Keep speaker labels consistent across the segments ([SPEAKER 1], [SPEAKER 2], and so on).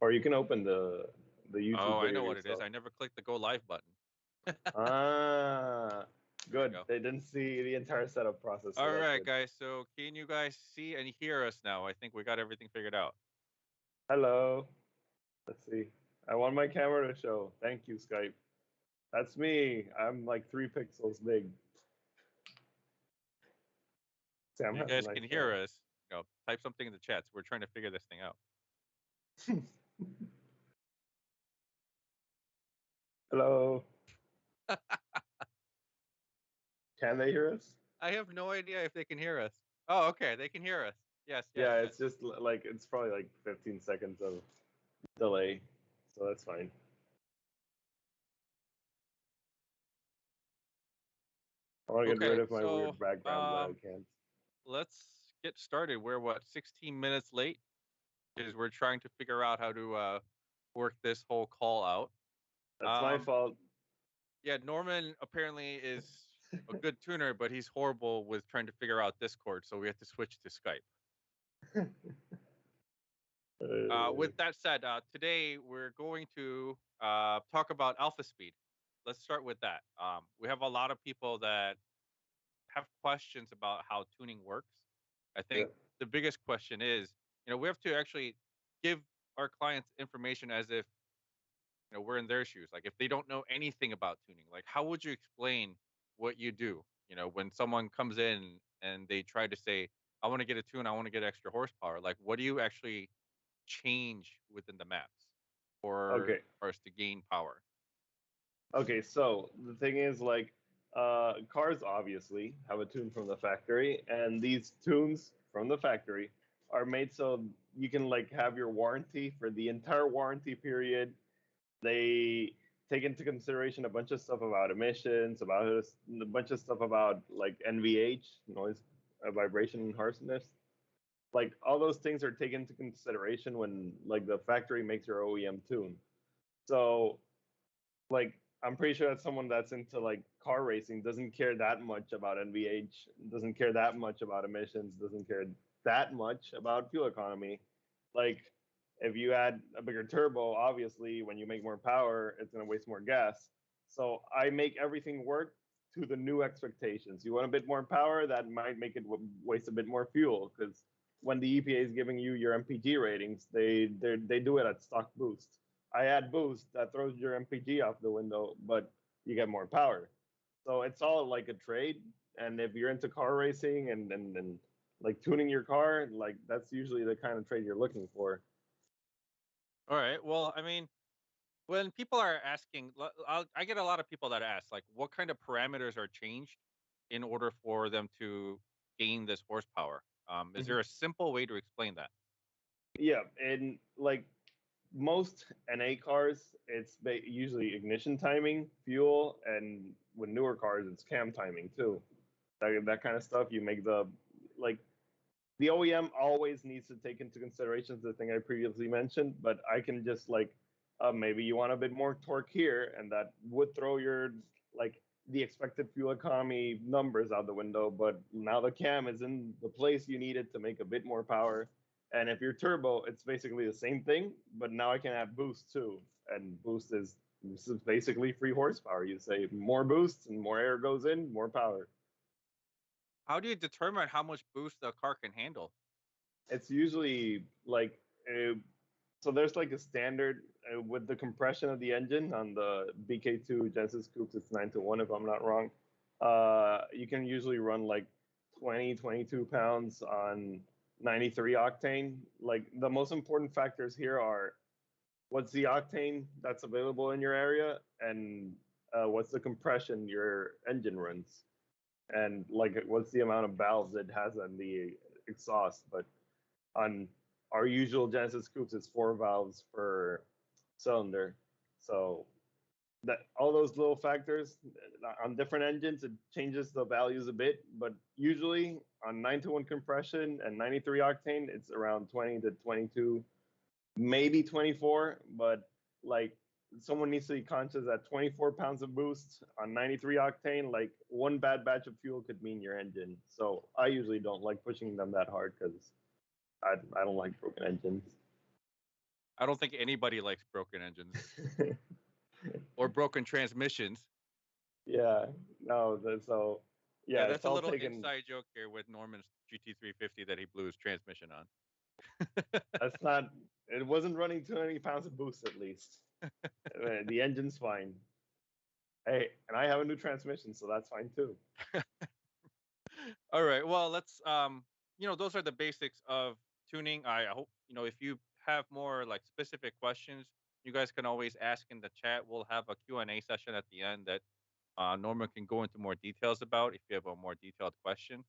[SPEAKER 1] Or you can open the YouTube
[SPEAKER 2] Oh, I
[SPEAKER 1] video
[SPEAKER 2] know what it is.
[SPEAKER 1] yourself.
[SPEAKER 2] I never clicked the go live button.
[SPEAKER 1] Ah,
[SPEAKER 2] There we
[SPEAKER 1] good.
[SPEAKER 2] go.
[SPEAKER 1] They didn't see the entire setup process, so
[SPEAKER 2] All
[SPEAKER 1] that's
[SPEAKER 2] right,
[SPEAKER 1] good.
[SPEAKER 2] guys. So can you guys see and hear us now? I think we got everything figured out.
[SPEAKER 1] Hello. Let's see. I want my camera to show. Thank you, Skype. That's me. I'm like 3 pixels big. Sam
[SPEAKER 2] You
[SPEAKER 1] has a
[SPEAKER 2] guys
[SPEAKER 1] nice
[SPEAKER 2] can hear
[SPEAKER 1] camera.
[SPEAKER 2] us. Type something in the chats. We're trying to figure this thing out.
[SPEAKER 1] Hello. Can they hear us?
[SPEAKER 2] I have no idea if they can hear us. Oh, okay. They can hear us. Yes, yes,
[SPEAKER 1] Yeah,
[SPEAKER 2] yes.
[SPEAKER 1] it's just like it's probably like 15 seconds of delay, so that's fine. I want to get rid
[SPEAKER 2] Okay,
[SPEAKER 1] of my
[SPEAKER 2] so
[SPEAKER 1] weird background, but I can't.
[SPEAKER 2] let's get started. We're what, 16 minutes late? Because we're trying to figure out how to work this whole call out.
[SPEAKER 1] That's my
[SPEAKER 2] Um,
[SPEAKER 1] fault.
[SPEAKER 2] yeah, Norman apparently is a good tuner, but he's horrible with trying to figure out Discord, so we have to switch to Skype. With that said, today we're going to talk about Alphaspeed. Let's start with that. We have a lot of people that have questions about how tuning works. I
[SPEAKER 1] Yeah.
[SPEAKER 2] think the biggest question is, we have to actually give our clients information as if, we're in their shoes. Like if they don't know anything about tuning, like how would you explain what you do? When someone comes in and they try to say, I want to get a tune, I want to get extra horsepower. Like what do you actually change within the maps for
[SPEAKER 1] Okay.
[SPEAKER 2] us to gain power?
[SPEAKER 1] Okay, so the thing is, like, cars obviously have a tune from the factory, and these tunes from the factory are made so you can like have your warranty for the entire warranty period. They take into consideration a bunch of stuff about emissions, about a bunch of stuff about like NVH, noise, vibration, and harshness. Like all those things are taken into consideration when like the factory makes your OEM tune. So like I'm pretty sure that someone that's into like car racing doesn't care that much about NVH, doesn't care that much about emissions, doesn't care that much about fuel economy. Like if you add a bigger turbo, obviously when you make more power, it's going to waste more gas. So I make everything work to the new expectations. You want a bit more power, that might make it waste a bit more fuel because when the EPA is giving you your MPG ratings, they do it at stock boost. I add boost, that throws your MPG off the window, but you get more power. So it's all like a trade. And if you're into car racing and like tuning your car, like that's usually the kind of trade you're looking for.
[SPEAKER 2] All right. Well, I mean, when people are asking, I get a lot of people that ask, like, what kind of parameters are changed in order for them to gain this horsepower? Is there a simple way to explain that?
[SPEAKER 1] Yeah, and like most NA cars, it's usually ignition timing, fuel, and with newer cars, it's cam timing too. That kind of stuff. You make like the OEM always needs to take into consideration the thing I previously mentioned, but I can just like maybe you want a bit more torque here, and that would throw your like the expected fuel economy numbers out the window. But now the cam is in the place you need it to make a bit more power. And if you're turbo, it's basically the same thing, but now I can add boost too. And this is basically free horsepower. You say more boost and more air goes in, more power.
[SPEAKER 2] How do you determine how much boost the car can handle?
[SPEAKER 1] It's usually like so there's like a standard with the compression of the engine on the BK2 Genesis coupes. It's 9 to 1 if I'm not wrong. You can usually run like 20, 22 pounds on 93 octane. Like the most important factors here are what's the octane that's available in your area and what's the compression your engine runs and like what's the amount of valves it has on the exhaust. But on our usual Genesis coupes, it's 4 valves per cylinder. So that all those little factors on different engines, it changes the values a bit. But usually on 9 to 1 compression and 93 octane, it's around 20 to 22, maybe 24. But like someone needs to be conscious that 24 pounds of boost on 93 octane, like one bad batch of fuel could mean your engine. So I usually don't like pushing them that hard because I don't like broken engines.
[SPEAKER 2] I don't think anybody likes broken engines or broken transmissions.
[SPEAKER 1] Yeah, no, so
[SPEAKER 2] Yeah,
[SPEAKER 1] yeah, it's
[SPEAKER 2] that's a
[SPEAKER 1] all
[SPEAKER 2] little
[SPEAKER 1] taken.
[SPEAKER 2] inside joke here with Norman's GT350 that he blew his transmission on.
[SPEAKER 1] That's not. It wasn't running 200 pounds of boost at least. The engine's fine. Hey, and I have a new transmission, so that's fine too.
[SPEAKER 2] All right. Well, let's those are the basics of tuning. I hope, if you have more like specific questions, you guys can always ask in the chat. We'll have a Q&A session at the end that Norman can go into more details about if you have a more detailed question.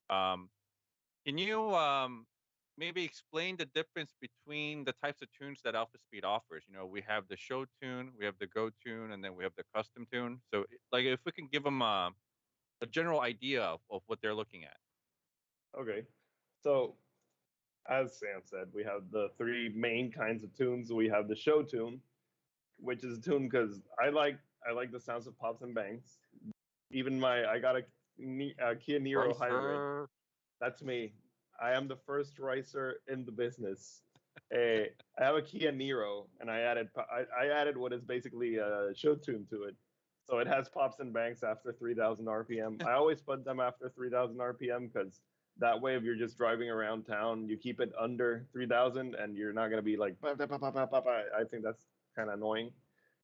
[SPEAKER 2] Um, can you maybe explain the difference between the types of tunes that Alphaspeed offers? We have the show tune, we have the go tune, and then we have the custom tune. So, like, if we can give them a general idea of what they're looking at.
[SPEAKER 1] Okay, so as Sam said, we have the three main kinds of tunes. We have the show tune, which is a tune because I like the sounds of pops and bangs. Even I got a Kia Niro hybrid.
[SPEAKER 2] Ricer.
[SPEAKER 1] That's me. I am the first racer in the business. I have a Kia Niro, and I added what is basically a show tune to it. So it has pops and banks after 3,000 RPM. I always put them after 3,000 RPM because that way, if you're just driving around town, you keep it under 3,000, and you're not gonna be like. I think that's kind of annoying.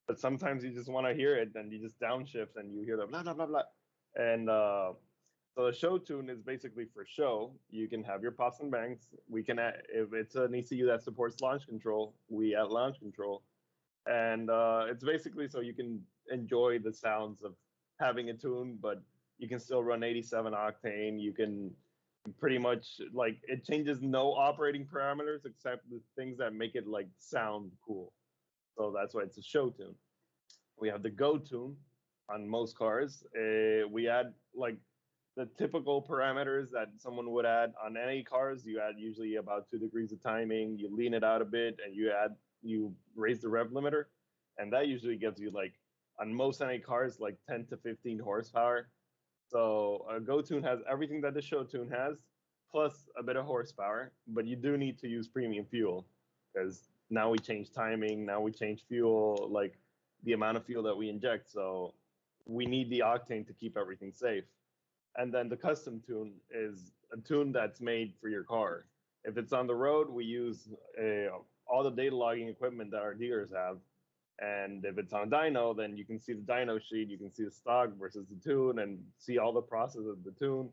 [SPEAKER 1] But sometimes you just want to hear it, and you just downshift, and you hear the blah blah blah blah. And so the show tune is basically for show. You can have your pops and bangs. We can add, if it's an ECU that supports launch control, we add launch control, and it's basically so you can enjoy the sounds of having a tune, but you can still run 87 octane. You can pretty much like it changes no operating parameters except the things that make it like sound cool. So that's why it's a show tune. We have the go tune on most cars. We add like the typical parameters that someone would add on any cars. You add usually about 2 degrees of timing. You lean it out a bit, and you raise the rev limiter, and that usually gives you like on most any cars like 10 to 15 horsepower. So a go tune has everything that the show tune has, plus a bit of horsepower. But you do need to use premium fuel because now we change timing, now we change fuel, like the amount of fuel that we inject. So we need the octane to keep everything safe. And then the custom tune is a tune that's made for your car. If it's on the road, we use all the data logging equipment that our dealers have. And if it's on dyno, then you can see the dyno sheet, you can see the stock versus the tune, and see all the process of the tune.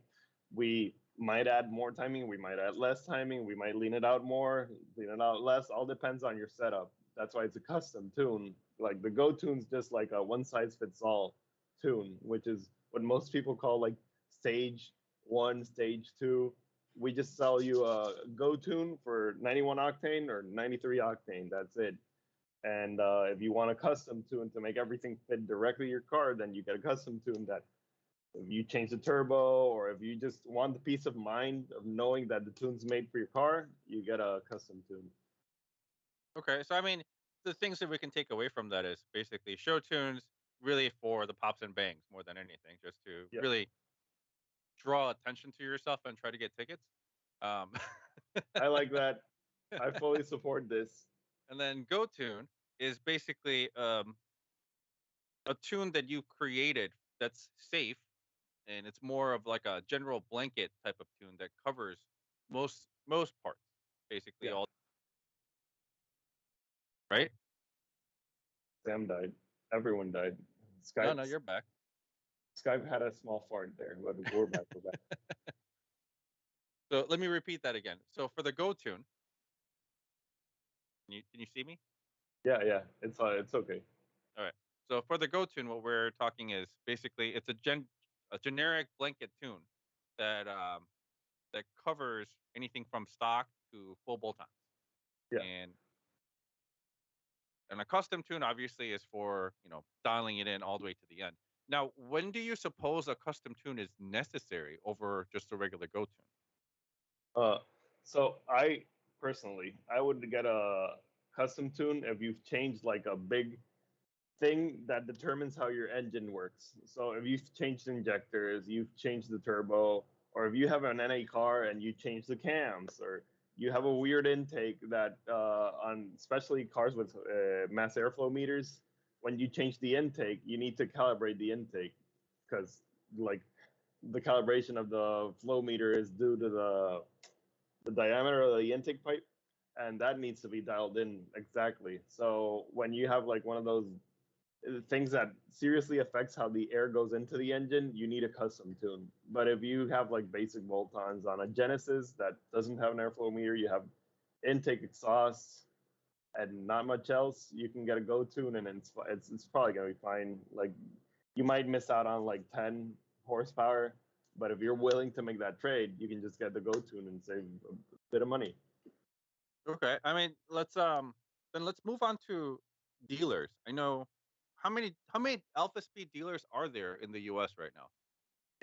[SPEAKER 1] We might add more timing, we might add less timing, we might lean it out more, lean it out less. All depends on your setup. That's why it's a custom tune. Like the Go tune's just like a one size fits all tune, which is what most people call like stage one, stage two. We just sell you a Go tune for 91 octane or 93 octane. That's it. And if you want a custom tune to make everything fit directly your car, then you get a custom tune that if you change the turbo or if you just want the peace of mind of knowing that the tune's made for your car, you get a custom tune.
[SPEAKER 2] Okay, so I mean, the things that we can take away from that is basically show tunes really for the pops and bangs more than anything, just to
[SPEAKER 1] Yeah,
[SPEAKER 2] really draw attention to yourself and try to get tickets. Um,
[SPEAKER 1] I like that. I fully support this.
[SPEAKER 2] and then go tune is basically a tune that you've created that's safe, and it's more of like a general blanket type of tune that covers most parts, basically
[SPEAKER 1] Yeah,
[SPEAKER 2] all right.
[SPEAKER 1] Sam died. Everyone died.
[SPEAKER 2] No,
[SPEAKER 1] Skype
[SPEAKER 2] no, you're back.
[SPEAKER 1] Skype had a small fart there, but we're back. We're back.
[SPEAKER 2] So let me repeat that again. So for the go tune, can you see me?
[SPEAKER 1] Yeah, yeah. It's okay.
[SPEAKER 2] All right. So for the Go tune, what we're talking is basically it's a generic blanket tune that that covers anything from stock to full bolt-ons.
[SPEAKER 1] Yeah.
[SPEAKER 2] And a custom tune obviously is for, dialing it in all the way to the end. Now, when do you suppose a custom tune is necessary over just a regular Go tune?
[SPEAKER 1] Uh, so I would get a custom tune if you've changed like a big thing that determines how your engine works. So if you've changed injectors, you've changed the turbo, or if you have an NA car and you change the cams, or you have a weird intake that on especially cars with mass airflow meters, when you change the intake, you need to calibrate the intake because like the calibration of the flow meter is due to the diameter of the intake pipe, and that needs to be dialed in exactly. So when you have like one of those things that seriously affects how the air goes into the engine, you need a custom tune. But if you have like basic bolt-ons on a Genesis that doesn't have an airflow meter, you have intake exhaust and not much else, you can get a go tune and it's probably gonna be fine. Like you might miss out on like 10 horsepower, but if you're willing to make that trade, you can just get the go tune and save a bit of money.
[SPEAKER 2] Okay. I mean, let's move on to dealers. I know how many Alphaspeed dealers are there in the US right now?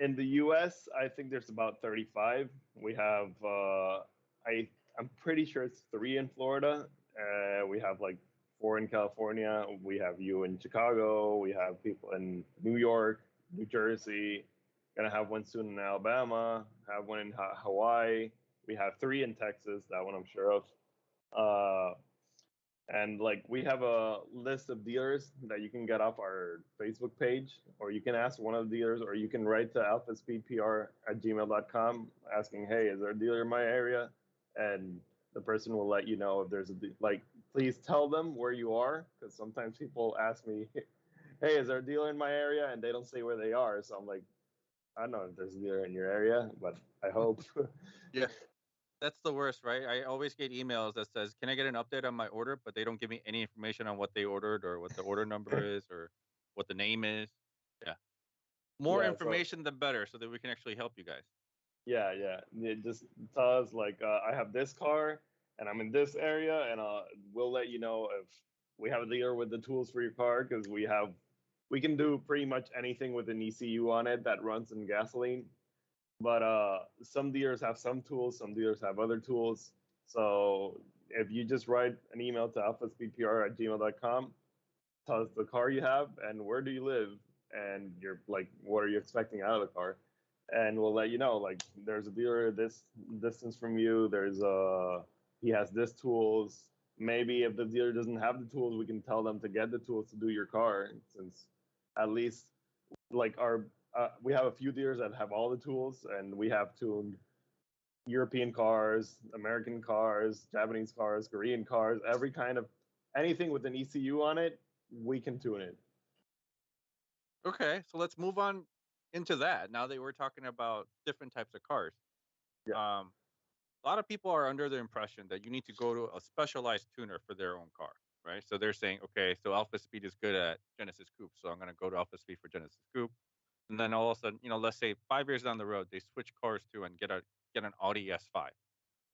[SPEAKER 1] In the US, I think there's about 35. We have I'm pretty sure it's 3 in Florida. We have like 4 in California. We have you in Chicago. We have people in New York, New Jersey. Gonna have one soon in Alabama. Have one in Hawaii. We have 3 in Texas. That one I'm sure of. Uh, and like we have a list of dealers that you can get off our Facebook page, or you can ask one of the dealers, or you can write to alphaspeedpr@gmail.com asking, hey, is there a dealer in my area? And the person will let you know if there's like, please tell them where you are, because sometimes people ask me, hey, is there a dealer in my area? And they don't say where they are. So I'm like, I don't know if there's a dealer in your area, but I hope.
[SPEAKER 2] Yeah. That's the worst, right? I always get emails that says, "Can I get an update on my order?" But they don't give me any information on what they ordered or what the order number is or what the name is. Yeah. More
[SPEAKER 1] Yeah, so
[SPEAKER 2] information the better so that we can actually help you guys.
[SPEAKER 1] yeah. It just tells us like I have this car and I'm in this area, and we'll let you know if we have a dealer with the tools for your car because we can do pretty much anything with an ECU on it that runs in gasoline. But some dealers have some tools, some dealers have other tools. So if you just write an email to alphaspeedpr@gmail.com, tell us the car you have and where do you live, and you're like, what are you expecting out of the car, and we'll let you know. Like, there's a dealer this distance from you. He has this tools. Maybe if the dealer doesn't have the tools, we can tell them to get the tools to do your car. Since at least like our we have a few dealers that have all the tools, and we have tuned European cars, American cars, Japanese cars, Korean cars, every kind of anything with an ECU on it, we can tune it.
[SPEAKER 2] Okay, so let's move on into that. Now that we're talking about different types of cars,
[SPEAKER 1] Yeah.
[SPEAKER 2] um, a lot of people are under the impression that you need to go to a specialized tuner for their own car, right? So they're saying, okay, so Alpha Speed is good at Genesis Coupe, so I'm going to go to Alpha Speed for Genesis Coupe. And then all of a sudden, let's say 5 years down the road, they switch cars to and get an Audi S5.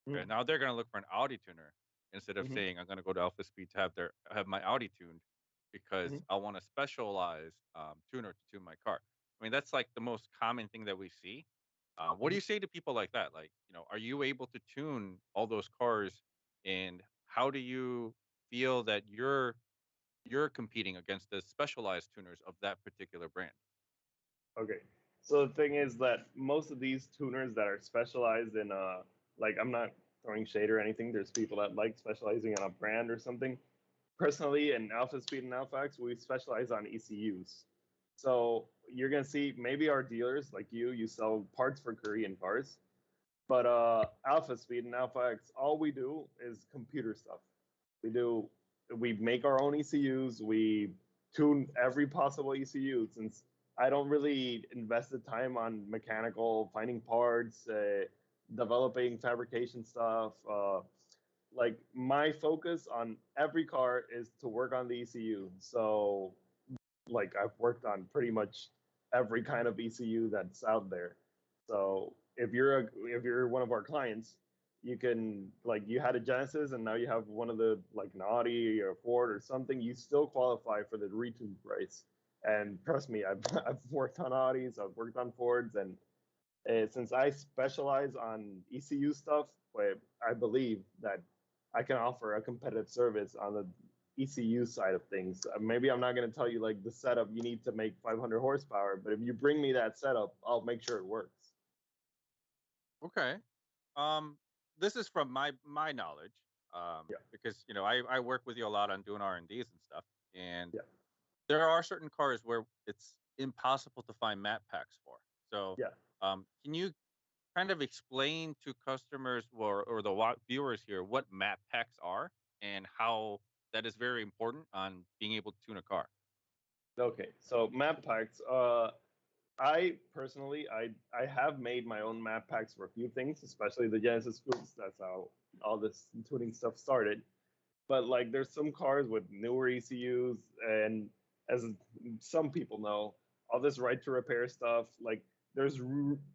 [SPEAKER 2] Okay,
[SPEAKER 1] Mm-hmm.
[SPEAKER 2] now they're going to look for an Audi tuner instead of
[SPEAKER 1] Mm-hmm.
[SPEAKER 2] saying I'm going to go to Alpha Speed to have my Audi tuned because
[SPEAKER 1] Mm-hmm.
[SPEAKER 2] I want a specialized tuner to tune my car. I mean, that's like the most common thing that we see. What do
[SPEAKER 1] Mm-hmm.
[SPEAKER 2] you say to people like that? Like, are you able to tune all those cars, and how do you feel that you're competing against the specialized tuners of that particular brand?
[SPEAKER 1] Okay. So the thing is that most of these tuners that are specialized in like, I'm not throwing shade or anything. There's people that like specializing in a brand or something. Personally, in Alphaspeed and AlphaX, we specialize on ECUs. So you're gonna see maybe our dealers like you sell parts for Korean cars, but Alphaspeed and AlphaX, all we do is computer stuff. We do we make our own ECUs. We tune every possible ECU, since I don't really invest the time on mechanical finding parts, developing fabrication stuff. Like, my focus on every car is to work on the ECU. So like, I've worked on pretty much every kind of ECU that's out there. So if you're one of our clients, you can, like, you had a Genesis and now you have one of the, like, an Audi or Ford or something, you still qualify for the retune price. And trust me, I've worked on Audis, I've worked on Fords, and since I specialize on ECU stuff, I believe that I can offer a competitive service on the ECU side of things. Maybe I'm not going to tell you like the setup you need to make 500 horsepower, but if you bring me that setup, I'll make sure it works.
[SPEAKER 2] Okay. Um, this is from my knowledge,
[SPEAKER 1] Yeah,
[SPEAKER 2] because I work with you a lot on doing R&Ds and stuff, and
[SPEAKER 1] yeah,
[SPEAKER 2] there are certain cars where it's impossible to find map packs for. So,
[SPEAKER 1] yeah.
[SPEAKER 2] can you kind of explain to customers or the viewers here what map packs are and how that is very important on being able to tune a car?
[SPEAKER 1] Okay, so map packs. I personally, I have made my own map packs for a few things, especially the Genesis scoops. That's how all this tuning stuff started. But like, there's some cars with newer ECUs, and as some people know, all this right to repair stuff. Like, there's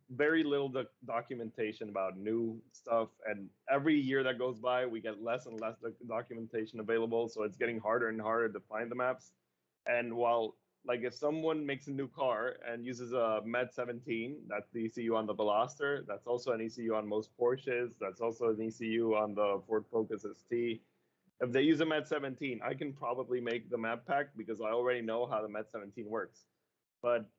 [SPEAKER 1] very little documentation about new stuff, and every year that goes by, we get less and less documentation available. So it's getting harder and harder to find the maps. And while like if someone makes a new car and uses a Med 17, that's the ECU on the Veloster. That's also an ECU on most Porsches. That's also an ECU on the Ford Focus ST. If they use a Med 17, I can probably make the map pack because I already know how the Med 17 works. But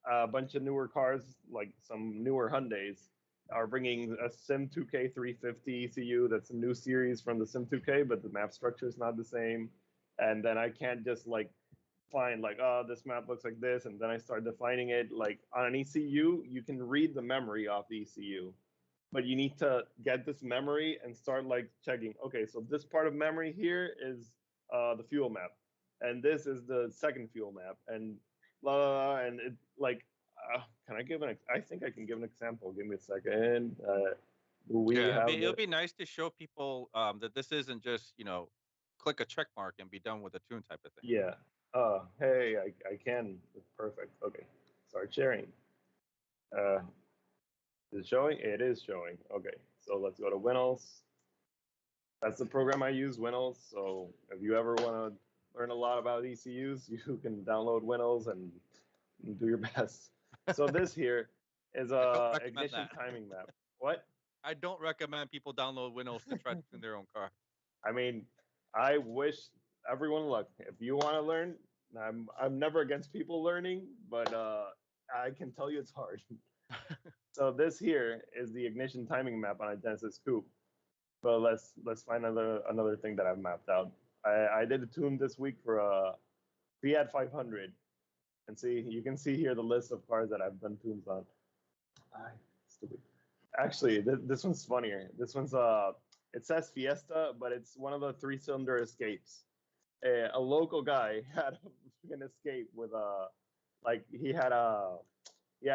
[SPEAKER 1] a bunch of newer cars, like some newer Hyundais, are bringing a Sim 2K 350 ECU. That's a new series from the Sim 2K, but the map structure is not the same. And then I can't just like find like, oh, this map looks like this, and then I start defining it. Like on an ECU, you can read the memory off the ECU, but you need to get this memory and start like checking. Okay, so this part of memory here is the fuel map, and this is the second fuel map, and blah, blah, blah, and it like. Can I give an? I think I can give an example. Give me a second. We
[SPEAKER 2] Yeah,
[SPEAKER 1] have
[SPEAKER 2] it'll
[SPEAKER 1] the
[SPEAKER 2] be nice to show people that this isn't just click a check mark and be done with a tune type of thing.
[SPEAKER 1] yeah. Hey, I can. Perfect. Okay, start sharing. Uh, is it showing? It is showing. Okay, so let's go to Winnows. That's the program I use, Winnows. So if you ever want to learn a lot about ECUs, you can download Winnows and do your best. So this here is
[SPEAKER 2] I don't
[SPEAKER 1] a
[SPEAKER 2] recommend
[SPEAKER 1] ignition
[SPEAKER 2] that.
[SPEAKER 1] timing map. What?
[SPEAKER 2] I don't recommend people download Windows to try to tune their own car.
[SPEAKER 1] I mean, I wish everyone luck. If you want to learn, I'm never against people learning, but I can tell you it's hard. So this here is the ignition timing map on a Genesis Coupe. But let's find another thing that I've mapped out. I did a tune this week for a Fiat 500, and see you can see here the list of cars that I've done tunes on. Stupid. Actually, this one's funnier. This one's it says Fiesta, but it's one of the three-cylinder escapes. A local guy had an escape with a like he had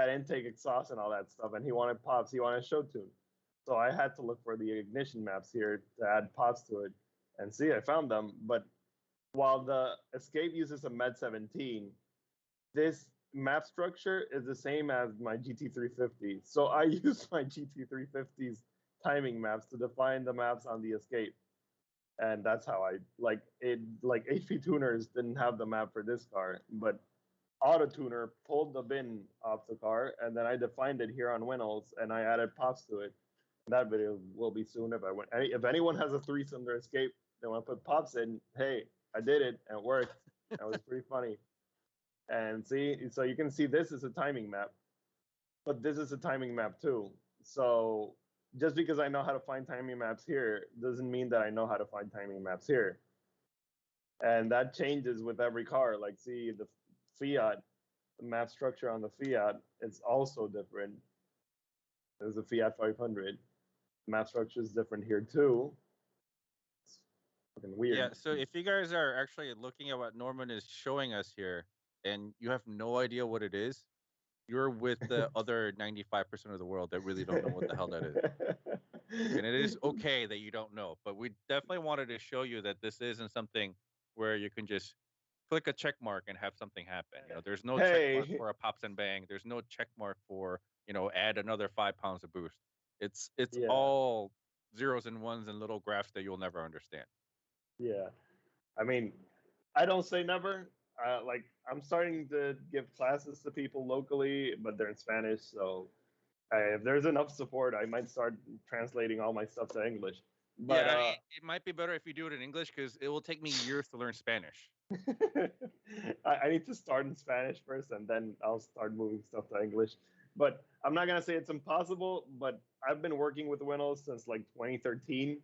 [SPEAKER 1] intake exhaust and all that stuff, and he wanted pops. He wanted a show tune. So I had to look for the ignition maps here to add pops to it. And see, I found them. But while the Escape uses a Med 17, this map structure is the same as my GT350. So I use my GT350's timing maps to define the maps on the Escape. And that's how I like it. Like HP tuners didn't have the map for this car, but Auto Tuner pulled the bin off the car, and then I defined it here on Winnows, and I added pops to it. That video will be soon. If anyone has a three-cylinder Escape, they want to put pops in. Hey, I did it and it worked. That was pretty funny. And see, so you can see this is a timing map, but this is a timing map too. So just because I know how to find timing maps here doesn't mean that I know how to find timing maps here. And that changes with every car. Like, see the Fiat, the map structure on the Fiat is also different. There's a Fiat 500. Map structure is different here too. It's fucking
[SPEAKER 2] Yeah,
[SPEAKER 1] weird.
[SPEAKER 2] so if you guys are actually looking at what Norman is showing us here and you have no idea what it is, you're with the other 95% of the world that really don't know what the hell that is. And it is okay that you don't know, but we definitely wanted to show you that this isn't something where you can just click a check mark and have something happen. There's no check mark
[SPEAKER 1] Hey,
[SPEAKER 2] for a pops and bang. There's no check mark for, add another 5 pounds of boost. It's
[SPEAKER 1] yeah,
[SPEAKER 2] all zeros and ones and little graphs that you'll never understand.
[SPEAKER 1] yeah. I mean, I don't say never. Like, I'm starting to give classes to people locally, but they're in Spanish. So if there's enough support, I might start translating all my stuff to English. But
[SPEAKER 2] Yeah, I mean, it might be better if you do it in English because it will take me years to learn Spanish.
[SPEAKER 1] I need to start in Spanish first, and then I'll start moving stuff to English. But I'm not gonna say it's impossible. But I've been working with Windows since like 2013,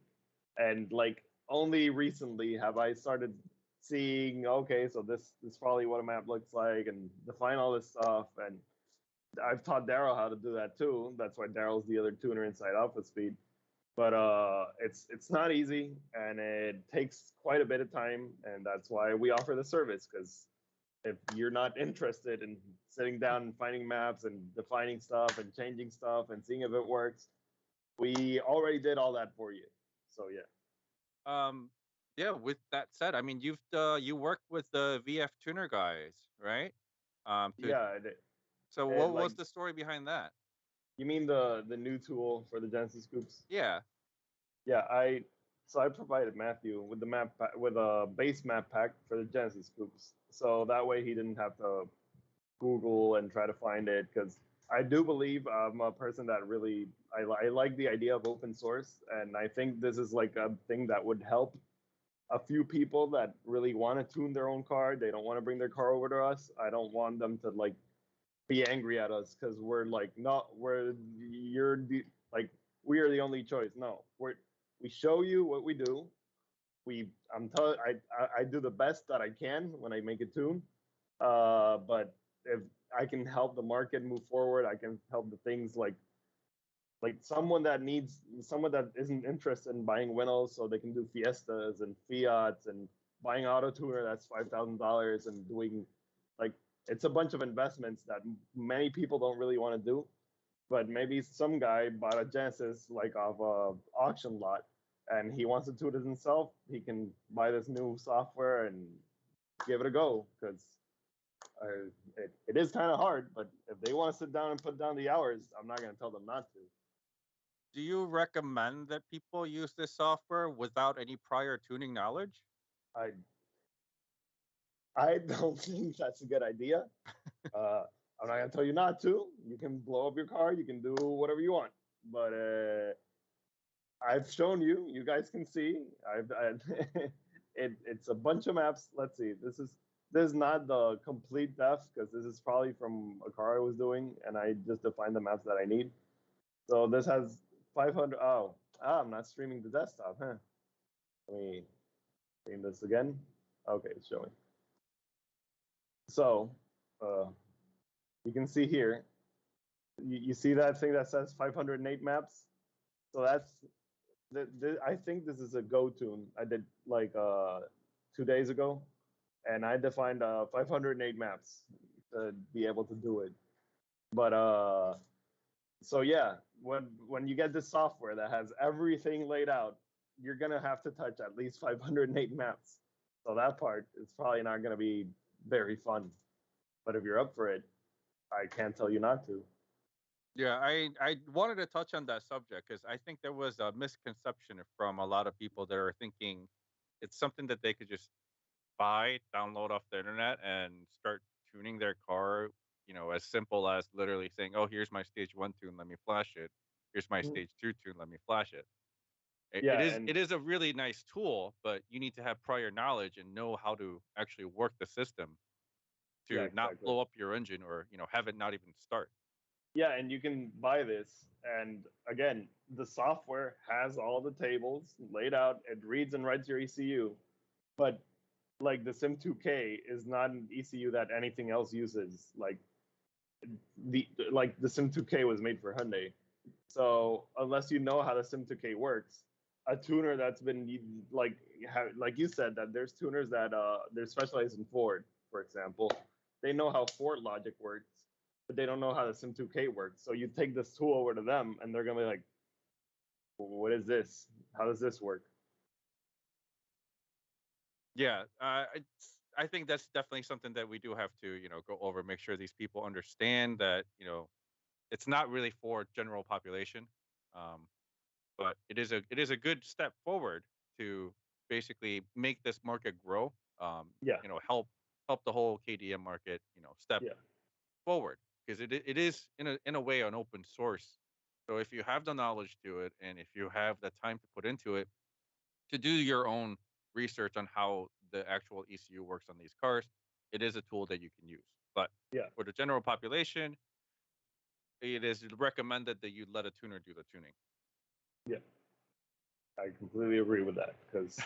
[SPEAKER 1] and like only recently have I started seeing, okay, so this is probably what a map looks like, and define all this stuff. And I've taught Daryl how to do that too. That's why Daryl's the other tuner inside Alphaspeed. But it's not easy, and it takes quite a bit of time, and that's why we offer the service. Because if you're not interested in sitting down and finding maps and defining stuff and changing stuff and seeing if it works, we already did all that for you. So yeah.
[SPEAKER 2] Um, yeah. With that said, I mean, you worked with the VF tuner guys, right? To
[SPEAKER 1] Yeah,
[SPEAKER 2] So
[SPEAKER 1] it
[SPEAKER 2] what was
[SPEAKER 1] like,
[SPEAKER 2] the story behind that?
[SPEAKER 1] you mean the new tool for the Genesis scoops?
[SPEAKER 2] Yeah.
[SPEAKER 1] Yeah, I provided Matthew with the with a base map pack for the Genesis scoops, so that way he didn't have to Google and try to find it. Because I do believe I'm a person that really I like the idea of open source, and I think this is like a thing that would help a few people that really want to tune their own car. They don't want to bring their car over to us. I don't want them to like be angry at us because we're like, no, you're the like we are the only choice. No, we show you what we do. I do the best that I can when I make a tune. But if I can help the market move forward, I can help the things like someone that isn't interested in buying Winnels so they can do Fiestas and Fiats and buying auto tuner that's $5,000 and doing like it's a bunch of investments that many people don't really want to do. But maybe some guy bought a Genesis like off a auction lot and he wants to tune it himself. He can buy this new software and give it a go because it is kind of hard. But if they want to sit down and put down the hours, I'm not going to tell them not to.
[SPEAKER 2] Do you recommend that people use this software without any prior tuning knowledge?
[SPEAKER 1] I I don't think that's a good idea. Uh, I'm not gonna tell you not to. You can blow up your car. You can do whatever you want. But I've shown you. You guys can see. It's a bunch of maps. Let's see. This is not the complete depth because this is probably from a car I was doing, and I just defined the maps that I need. So this has 500. Oh, I'm not streaming the desktop, huh? Let me stream this again. Okay, it's showing. So uh, you can see here, you see that thing that says 508 maps? So I think this is a Go tune I did like 2 days ago, and I defined 508 maps to be able to do it. But so yeah, when you get this software that has everything laid out, you're gonna have to touch at least 508 maps. So that part is probably not gonna be very fun. But if you're up for it, I can't tell you not to.
[SPEAKER 2] Yeah, I wanted to touch on that subject because I think there was a misconception from a lot of people that are thinking it's something that they could just buy, download off the internet, and start tuning their car. As simple as literally saying, "Oh, here's my stage one tune, let me flash it. Here's my
[SPEAKER 1] Mm.
[SPEAKER 2] stage two tune, let me flash it." It, it
[SPEAKER 1] Yeah,
[SPEAKER 2] is
[SPEAKER 1] and
[SPEAKER 2] it is a really nice tool, but you need to have prior knowledge and know how to actually work the system
[SPEAKER 1] yeah,
[SPEAKER 2] to not
[SPEAKER 1] exactly.
[SPEAKER 2] blow up your engine or have it not even start.
[SPEAKER 1] Yeah, and you can buy this. And again, the software has all the tables laid out. It reads and writes your ECU. But like the Sim2K is not an ECU that anything else uses. The Sim2K was made for Hyundai. So unless you know how the Sim2K works, a tuner that's been like you said that there's tuners that they're specialized in Ford, for example. They know how Ford logic works, but they don't know how the Sim2K works. So you take this tool over to them, and they're gonna be like, "What is this? How does this work?"
[SPEAKER 2] Yeah, I think that's definitely something that we do have to go over, make sure these people understand that it's not really for general population, um, but it is a good step forward to basically make this market grow.
[SPEAKER 1] Yeah,
[SPEAKER 2] Help the whole KDM market step
[SPEAKER 1] yeah,
[SPEAKER 2] forward because it is in a way an open source. So if you have the knowledge to it and if you have the time to put into it to do your own research on how the actual ECU works on these cars, it is a tool that you can use. But
[SPEAKER 1] yeah.
[SPEAKER 2] for the general population, it is recommended that you let a tuner do the tuning.
[SPEAKER 1] Yeah, I completely agree with that because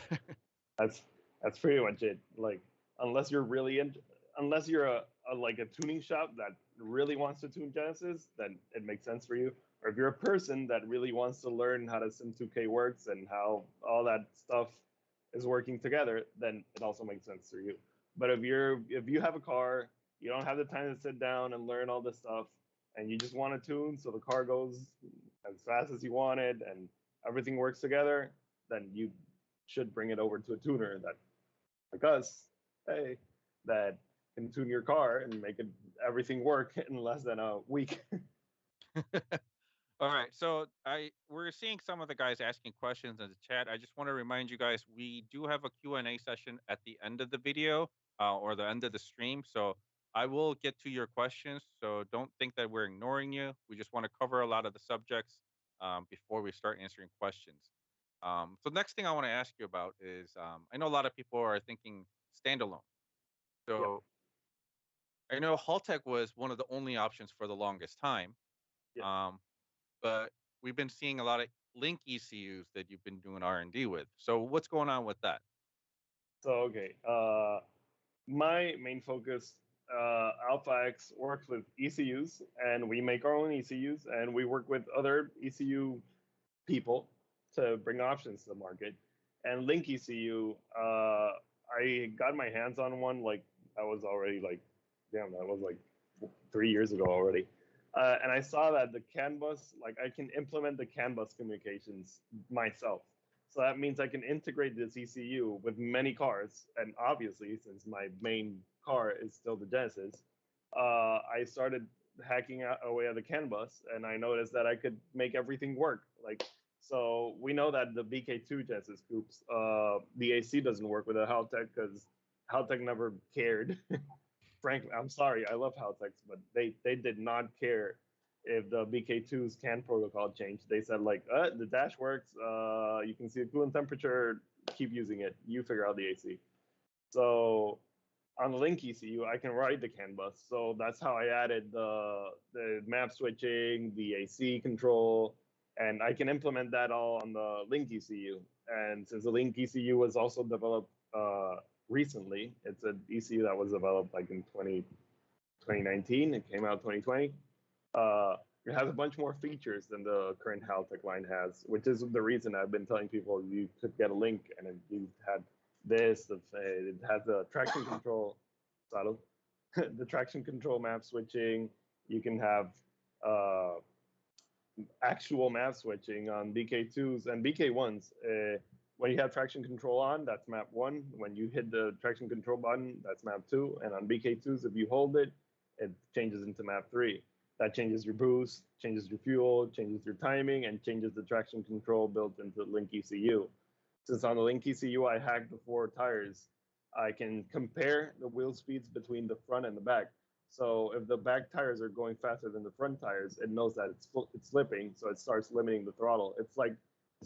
[SPEAKER 1] that's that's pretty much it. Like unless you're really in, unless you're a like a tuning shop that really wants to tune Genesis, then it makes sense for you. Or if you're a person that really wants to learn how the Sim2K works and how all that stuff is working together, then it also makes sense for you. But if you have a car, you don't have the time to sit down and learn all this stuff, and you just want to tune so the car goes as fast as you want it and everything works together, then you should bring it over to a tuner that, like us, hey, that can tune your car and make it everything work in less than a week.
[SPEAKER 2] All right, so we're seeing some of the guys asking questions in the chat. I just want to remind you guys we do have a Q&A session at the end of the video or the end of the stream. So I will get to your questions. So don't think that we're ignoring you. We just want to cover a lot of the subjects before we start answering questions. So next thing I want to ask you about is I know a lot of people are thinking standalone.
[SPEAKER 1] Yep.
[SPEAKER 2] So I know Haltech was one of the only options for the longest time.
[SPEAKER 1] Yep.
[SPEAKER 2] But we've been seeing a lot of link ECUs that you've been doing R&D with. So what's going on with that?
[SPEAKER 1] So okay, my main focus, AlphaX works with ECUs, and we make our own ECUs, and we work with other ECU people to bring options to the market. And Link ECU, I got my hands on one like that was already like, damn, that was like 3 years ago already. And I saw that the CAN bus, like I can implement the CAN bus communications myself. So that means I can integrate this ECU with many cars. And obviously, since my main car is still the Genesis, I started hacking away at the CAN bus, and I noticed that I could make everything work. Like, so we know that the BK2 Genesis coupes, the AC doesn't work with a Haltech because Haltech never cared. Frankly, I'm sorry, I love Haltech, but they did not care if the BK2's CAN protocol changed. They said like, the dash works, you can see the coolant temperature, keep using it. You figure out the AC. So on the Link ECU, I can write the CAN bus. So that's how I added the map switching, the AC control, and I can implement that all on the Link ECU. And since the Link ECU was also developed recently, it's an ECU that was developed like in 2019. It came out 2020. It has a bunch more features than the current Haltech line has, which is the reason I've been telling people you could get a Link and you had this. It has the traction control, the traction control map switching. You can have actual map switching on BK2s and BK1s. When you have traction control on, that's map 1. When you hit the traction control button, that's map 2. And on BK2s, if you hold it, it changes into map 3. That changes your boost, changes your fuel, changes your timing, and changes the traction control built into the Link ECU. Since on the Link ECU, I hacked the 4 tires, I can compare the wheel speeds between the front and the back. So if the back tires are going faster than the front tires, it knows that it's slipping, so it starts limiting the throttle. It's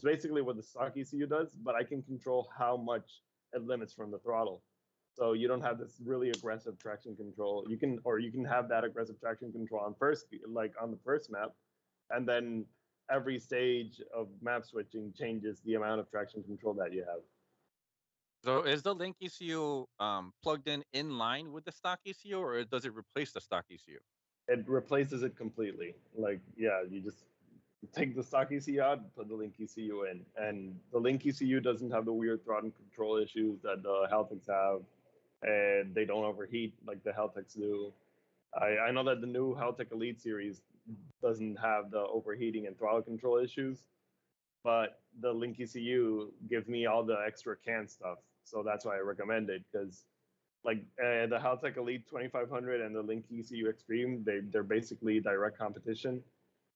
[SPEAKER 1] basically what the stock ECU does, but I can control how much it limits from the throttle. So you don't have this really aggressive traction control. You can have that aggressive traction control on on the first map, and then every stage of map switching changes the amount of traction control that you have.
[SPEAKER 2] So is the Link ECU plugged in line with the stock ECU, or does it replace the stock ECU?
[SPEAKER 1] It replaces it completely. Like, yeah, you just take the stock ECU out, put the Link ECU in, and the Link ECU doesn't have the weird throttle control issues that the Haltechs have, and they don't overheat like the Haltechs do. I know that the new Haltech Elite series doesn't have the overheating and throttle control issues, but the Link ECU gives me all the extra CAN stuff, so that's why I recommend it. Because like the Haltech Elite 2500 and the Link ECU Extreme, they're basically direct competition.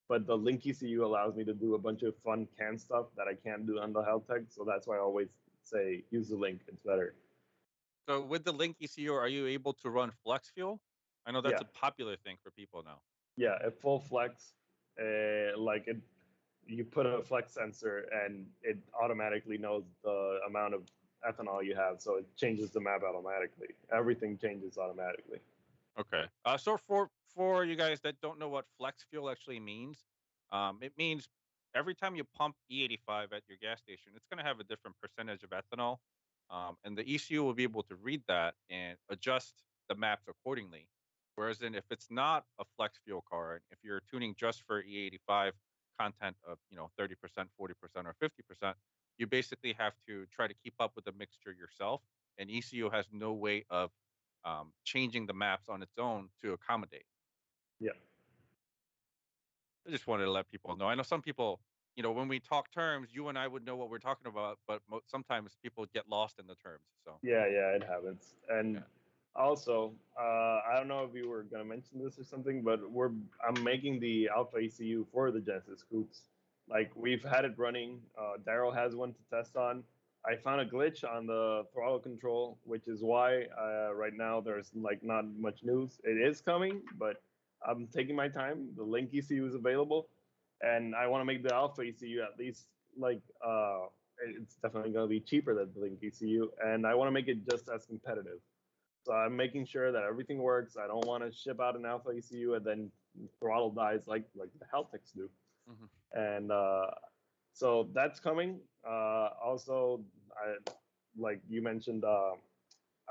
[SPEAKER 1] But the Link ECU allows me to do a bunch of fun CAN stuff that I can't do on the Haltech, so that's why I always say use the Link. It's better.
[SPEAKER 2] So with the Link ECU, are you able to run flex fuel? I know that's
[SPEAKER 1] Yeah,
[SPEAKER 2] a popular thing for people now.
[SPEAKER 1] yeah, at full flex, like it, you put a flex sensor and it automatically knows the amount of ethanol you have, so it changes the map automatically. Everything changes automatically.
[SPEAKER 2] Okay. So for you guys that don't know what flex fuel actually means, it means every time you pump E85 at your gas station, it's going to have a different percentage of ethanol, and the ECU will be able to read that and adjust the maps accordingly. Whereas then, if it's not a flex fuel car, if you're tuning just for E85 content of 30%, 40%, or 50%, you basically have to try to keep up with the mixture yourself, and ECU has no way of changing the maps on its own to accommodate.
[SPEAKER 1] Yeah.
[SPEAKER 2] I just wanted to let people know. I know some people, when we talk terms, you and I would know what we're talking about, but sometimes people get lost in the terms. So
[SPEAKER 1] Yeah, it happens. And
[SPEAKER 2] yeah.
[SPEAKER 1] also, I don't know if you were gonna mention this or something, but I'm making the Alpha ECU for the Genesis Coupes. Like we've had it running. Daryl has one to test on. I found a glitch on the throttle control, which is why right now there's like not much news. It is coming, but I'm taking my time. The Link ECU is available, and I want to make the Alpha ECU at least like it's definitely going to be cheaper than the Link ECU, and I want to make it just as competitive. So I'm making sure that everything works. I don't want to ship out an Alpha ECU and then throttle dies like the Haltex do.
[SPEAKER 2] Mhm.
[SPEAKER 1] And so that's coming. Also, I like you mentioned.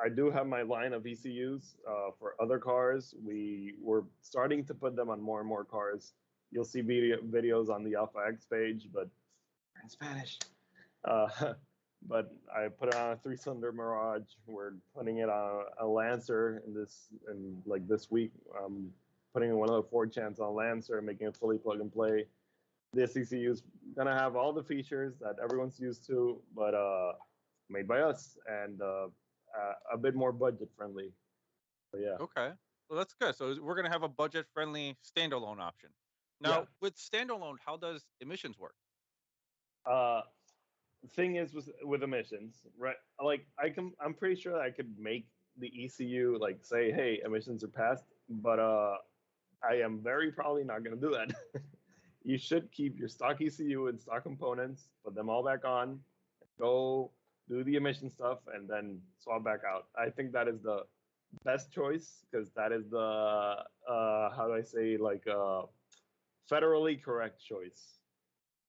[SPEAKER 1] I do have my line of ECUs for other cars. We're starting to put them on more and more cars. You'll see videos on the AlphaX page, but in Spanish. Uh, but I put it on a 3-cylinder Mirage. We're putting it on a Lancer in like this week. Putting in one of the Ford Chants on Lancer, making it fully plug and play. This ECU is gonna have all the features that everyone's used to, but made by us and a bit more budget friendly. So yeah,
[SPEAKER 2] Okay. Well, that's good. So we're going to have a budget-friendly standalone option.
[SPEAKER 1] yeah.
[SPEAKER 2] Now, with standalone, how does emissions work?
[SPEAKER 1] Uh, thing is with emissions, right? Like I'm pretty sure I could make the ECU like say, hey, emissions are passed, but I am very probably not going to do that. You should keep your stock ECU and stock components, put them all back on, go do the emission stuff, and then swap back out. I think that is the best choice because that is the how do I say like federally correct choice.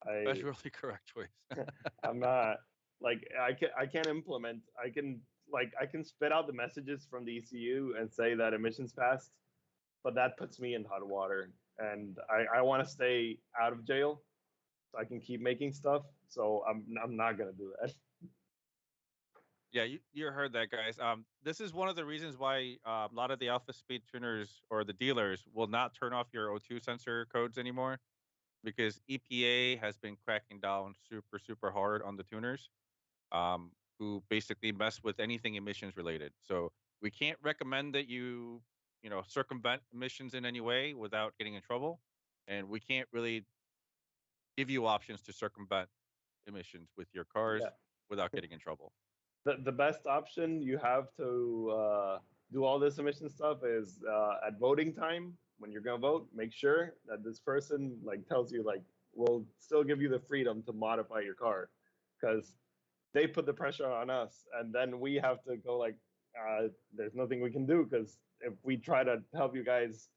[SPEAKER 2] That's
[SPEAKER 1] I
[SPEAKER 2] really correct choice.
[SPEAKER 1] I'm not like I can't implement. I can spit out the messages from the ECU and say that emissions passed, but that puts me in hot water, and I want to stay out of jail so I can keep making stuff. So I'm not gonna do that.
[SPEAKER 2] Yeah, you heard that, guys. This is one of the reasons why a lot of the Alphaspeed tuners or the dealers will not turn off your O2 sensor codes anymore because EPA has been cracking down super, super hard on the tuners who basically mess with anything emissions related. So we can't recommend that you circumvent emissions in any way without getting in trouble, and we can't really give you options to circumvent emissions with your cars
[SPEAKER 1] Yeah.
[SPEAKER 2] without getting in trouble.
[SPEAKER 1] The best option you have to do all this emission stuff is at voting time when you're gonna vote. Make sure that this person like tells you like we'll still give you the freedom to modify your car because they put the pressure on us, and then we have to go like there's nothing we can do because if we try to help you guys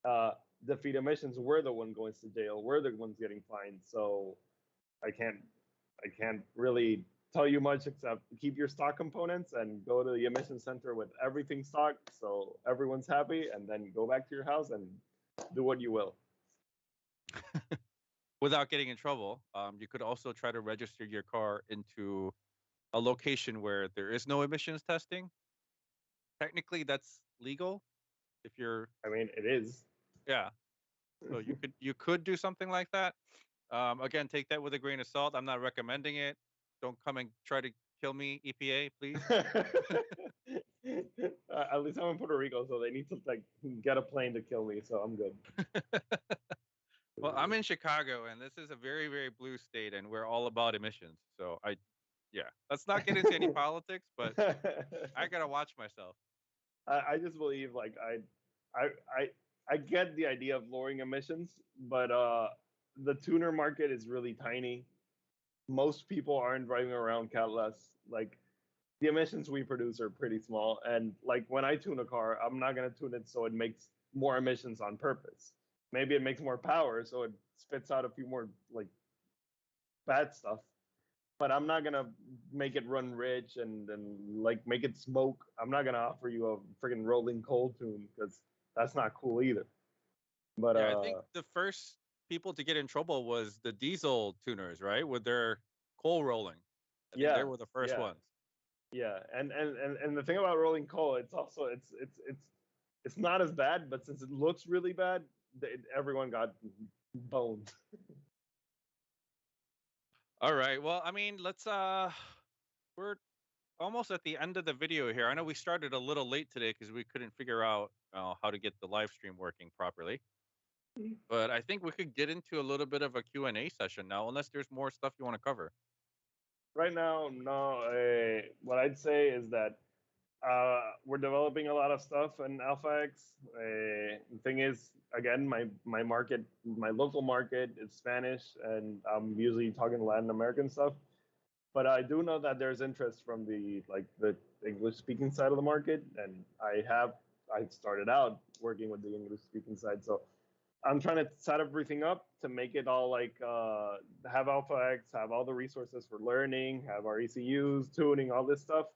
[SPEAKER 1] uh, defeat emissions, we're the one going to jail. We're the ones getting fined. So I can't I can't really tell you much except keep your stock components and go to the emission center with everything stocked so everyone's happy, and then go back to your house and do what you will.
[SPEAKER 2] Without getting in trouble, you could also try to register your car into a location where there is no emissions testing. Technically, that's legal if you're,
[SPEAKER 1] I mean, it is.
[SPEAKER 2] yeah. So you could do something like that. Again, take that with a grain of salt. I'm not recommending it. Don't come and try to kill me, EPA, please.
[SPEAKER 1] At least I'm in Puerto Rico, so they need to like get a plane to kill me, so I'm good.
[SPEAKER 2] Well, I'm in Chicago, and this is a very, very blue state, and we're all about emissions. So yeah, let's not get into any politics, but I gotta watch myself.
[SPEAKER 1] I just believe like I I I get the idea of lowering emissions, but the tuner market is really tiny. Most people aren't driving around Cadillacs. Like the emissions we produce are pretty small. And like when I tune a car, I'm not gonna tune it so it makes more emissions on purpose. Maybe it makes more power, so it spits out a few more like bad stuff. But I'm not gonna make it run rich and like make it smoke. I'm not gonna offer you a freaking rolling coal tune because that's not cool either. But
[SPEAKER 2] Yeah, I think the first people to get in trouble was the diesel tuners, right? With their coal rolling. I think they
[SPEAKER 1] yeah,
[SPEAKER 2] were the first
[SPEAKER 1] yeah,
[SPEAKER 2] ones.
[SPEAKER 1] yeah. And the thing about rolling coal, it's also it's not as bad, but since it looks really bad, everyone got boned.
[SPEAKER 2] All right. Well, I mean, let's we're almost at the end of the video here. I know we started a little late today because we couldn't figure out how to get the live stream working properly. But I think we could get into a little bit of a Q&A session now, unless there's more stuff you want to cover.
[SPEAKER 1] Right now, no. What I'd say is that we're developing a lot of stuff in AlphaX. The thing is, again, my market, my local market is Spanish, and I'm usually talking Latin American stuff. But I do know that there's interest from the English speaking side of the market, and I started out working with the English speaking side, so I'm trying to set everything up to make it all like have AlphaX, have all the resources for learning, have our ECUs, tuning, all this stuff,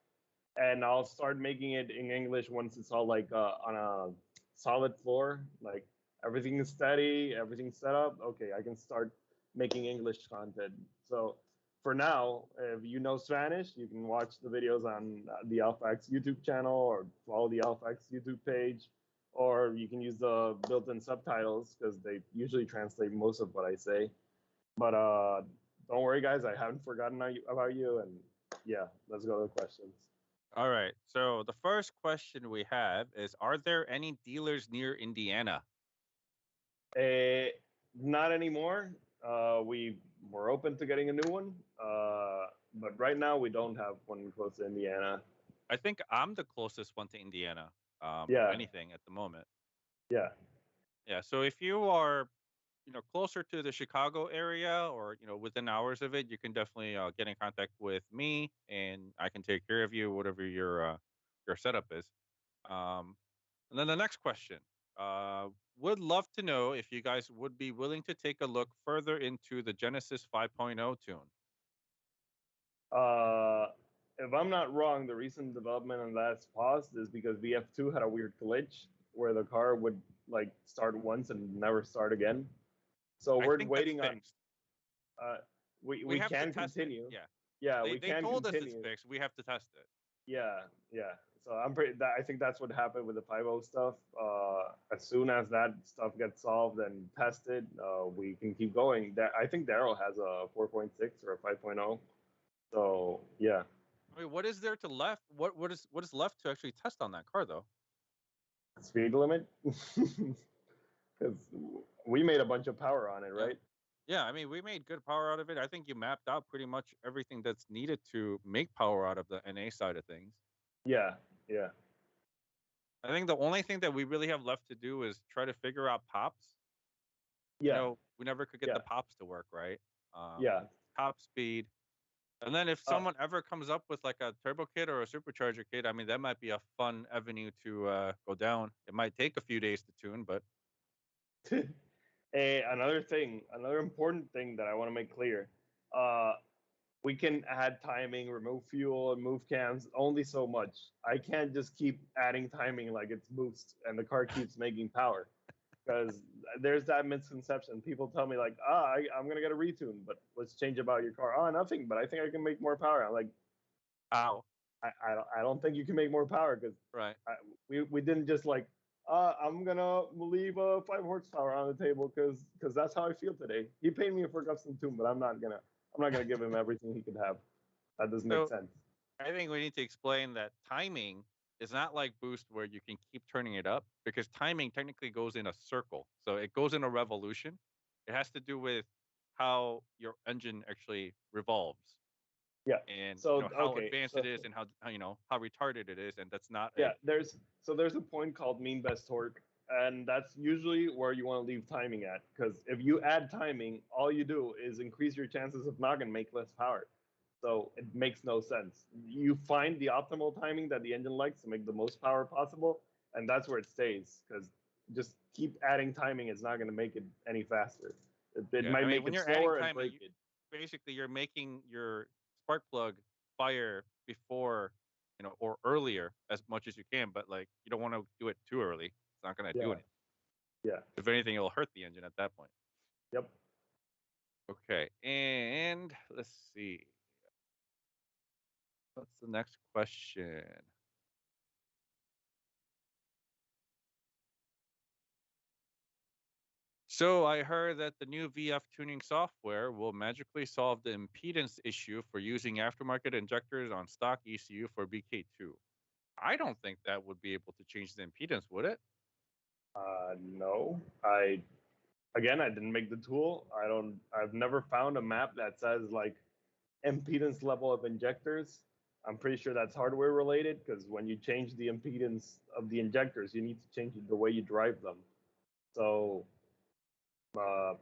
[SPEAKER 1] and I'll start making it in English once it's all like on a solid floor, like everything is steady, everything's set up. Okay, I can start making English content. So for now, if you know Spanish, you can watch the videos on the AlphaX YouTube channel or follow the AlphaX YouTube page, or you can use the built-in subtitles because they usually translate most of what I say. But don't worry, guys, I haven't forgotten about you. And yeah, let's go to the questions.
[SPEAKER 2] All right. So the first question we have is: are there any dealers near Indiana?
[SPEAKER 1] Uh, Not anymore. We were open to getting a new one, but right now we don't have one close to Indiana.
[SPEAKER 2] I think I'm the closest one to Indiana, of
[SPEAKER 1] Yeah,
[SPEAKER 2] anything at the moment.
[SPEAKER 1] yeah.
[SPEAKER 2] Yeah. So if you are, closer to the Chicago area or within hours of it, you can definitely get in contact with me, and I can take care of you, whatever your setup is. Um, and then the next question. Would love to know if you guys would be willing to take a look further into the Genesis 5.0 tune.
[SPEAKER 1] Uh, if I'm not wrong, the recent development on that's paused is because VF2 had a weird glitch where the car would like start once and never start again. So
[SPEAKER 2] I
[SPEAKER 1] we're
[SPEAKER 2] think that's
[SPEAKER 1] waiting on.
[SPEAKER 2] fixed.
[SPEAKER 1] Uh,
[SPEAKER 2] We
[SPEAKER 1] we
[SPEAKER 2] have to
[SPEAKER 1] can
[SPEAKER 2] test it.
[SPEAKER 1] continue.
[SPEAKER 2] Yeah.
[SPEAKER 1] Yeah,
[SPEAKER 2] They
[SPEAKER 1] we
[SPEAKER 2] they
[SPEAKER 1] can
[SPEAKER 2] told us it's
[SPEAKER 1] continue.
[SPEAKER 2] fixed. We have to test it.
[SPEAKER 1] Yeah, yeah. So I think that's what happened with the 5.0 stuff. As soon as that stuff gets solved and tested, we can keep going. I think Daryl has a 4.6 or a 5.0. So yeah,
[SPEAKER 2] I mean, what is there to left? What is left to actually test on that car though?
[SPEAKER 1] speed limit, because we made a bunch of power on it,
[SPEAKER 2] Yeah.
[SPEAKER 1] right?
[SPEAKER 2] Yeah, I mean, we made good power out of it. I think you mapped out pretty much everything that's needed to make power out of the NA side of things.
[SPEAKER 1] Yeah, yeah,
[SPEAKER 2] I think the only thing that we really have left to do is try to figure out pops.
[SPEAKER 1] yeah,
[SPEAKER 2] We never could get
[SPEAKER 1] yeah,
[SPEAKER 2] the pops to work, right? Um,
[SPEAKER 1] yeah.
[SPEAKER 2] Top speed. And then if
[SPEAKER 1] Uh,
[SPEAKER 2] someone ever comes up with like a turbo kit or a supercharger kit, I mean, that might be a fun avenue to go down. It might take a few days to tune, but
[SPEAKER 1] another thing, another important thing that I want to make clear. Uh, we can add timing, remove fuel, and move cams only so much. I can't just keep adding timing like it's boost and the car keeps making power. Because there's that misconception. People tell me like, I'm gonna get a retune, but let's change about your car. Oh, nothing, but I think I can make more power. I'm like,
[SPEAKER 2] ow.
[SPEAKER 1] I don't think you can make more power because
[SPEAKER 2] Right.
[SPEAKER 1] we didn't just like, I'm gonna leave a 5 horsepower on the table because that's how I feel today. He paid me for a custom tune, but I'm not gonna give him everything he could have. That doesn't make
[SPEAKER 2] So
[SPEAKER 1] sense.
[SPEAKER 2] I think we need to explain that timing is not like boost where you can keep turning it up because timing technically goes in a circle. So it goes in a revolution. It has to do with how your engine actually revolves
[SPEAKER 1] Yeah.
[SPEAKER 2] and
[SPEAKER 1] So
[SPEAKER 2] how
[SPEAKER 1] okay.
[SPEAKER 2] advanced it is and how retarded it is, and that's not a
[SPEAKER 1] Yeah, there's a point called mean best torque, and that's usually where you want to leave timing at. Because if you add timing, all you do is increase your chances of not gonna make less power. So it makes no sense. You find the optimal timing that the engine likes to make the most power possible, and that's where it stays. Because just keep adding timing is not going to make it any faster. It
[SPEAKER 2] Yeah, I
[SPEAKER 1] might
[SPEAKER 2] mean,
[SPEAKER 1] make
[SPEAKER 2] when
[SPEAKER 1] it
[SPEAKER 2] you're adding
[SPEAKER 1] slower and
[SPEAKER 2] timing,
[SPEAKER 1] break it.
[SPEAKER 2] basically you're making your spark plug fire before, or earlier as much as you can, but like you don't want to do it too early. It's not going to do
[SPEAKER 1] Yeah,
[SPEAKER 2] anything.
[SPEAKER 1] yeah,
[SPEAKER 2] If anything, it'll hurt the engine at that point.
[SPEAKER 1] yep.
[SPEAKER 2] Okay, and let's see. What's the next question? So I heard that the new VF tuning software will magically solve the impedance issue for using aftermarket injectors on stock ECU for BK2. I don't think that would be able to change the impedance, would it?
[SPEAKER 1] No, I didn't make the tool. I've never found a map that says like impedance level of injectors. I'm pretty sure that's hardware related because when you change the impedance of the injectors, you need to change the way you drive them. So uh,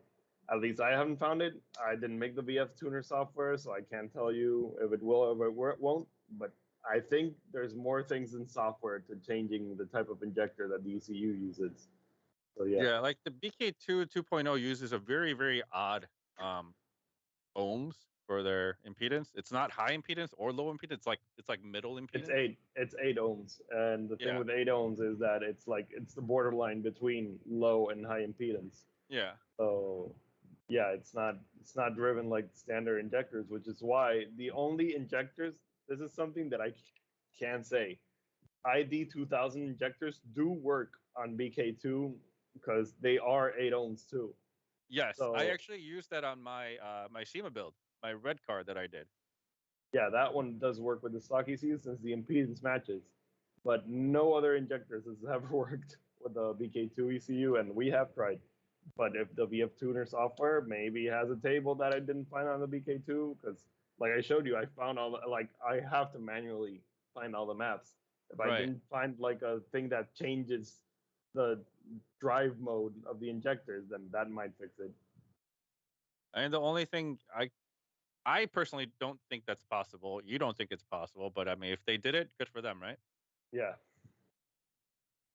[SPEAKER 1] at least I haven't found it. I didn't make the VF tuner software, so I can't tell you if it will or it won't. But I think there's more things in software to changing the type of injector that the ECU uses. So yeah,
[SPEAKER 2] Yeah, like the BK2 2.0 uses a very, very odd um, ohms for their impedance. It's not high impedance or low impedance. It's like middle impedance.
[SPEAKER 1] it's 8 ohms, and the thing
[SPEAKER 2] Yeah,
[SPEAKER 1] with 8 ohms is that it's the borderline between low and high impedance.
[SPEAKER 2] yeah,
[SPEAKER 1] So yeah, it's not driven like standard injectors, which is why the only injectors. This is something that I can say. ID 2000 injectors do work on BK2 because they are 8 ohms too.
[SPEAKER 2] yes. I
[SPEAKER 1] So
[SPEAKER 2] actually used that on my SEMA build, my red car that I did.
[SPEAKER 1] yeah, that one does work with the stock ECU since the impedance matches. But no other injectors has ever worked with the BK2 ECU, and we have tried. But if the VF Tuner software maybe has a table that I didn't find on the BK2, because like I showed you, I found all the, like I have to manually find all the maps. If I
[SPEAKER 2] Right.
[SPEAKER 1] didn't find like a thing that changes the drive mode of the injectors, then that might fix it.
[SPEAKER 2] And the only thing I personally don't think that's possible. You don't think it's possible, but I mean, if they did it, good for them, right?
[SPEAKER 1] Yeah.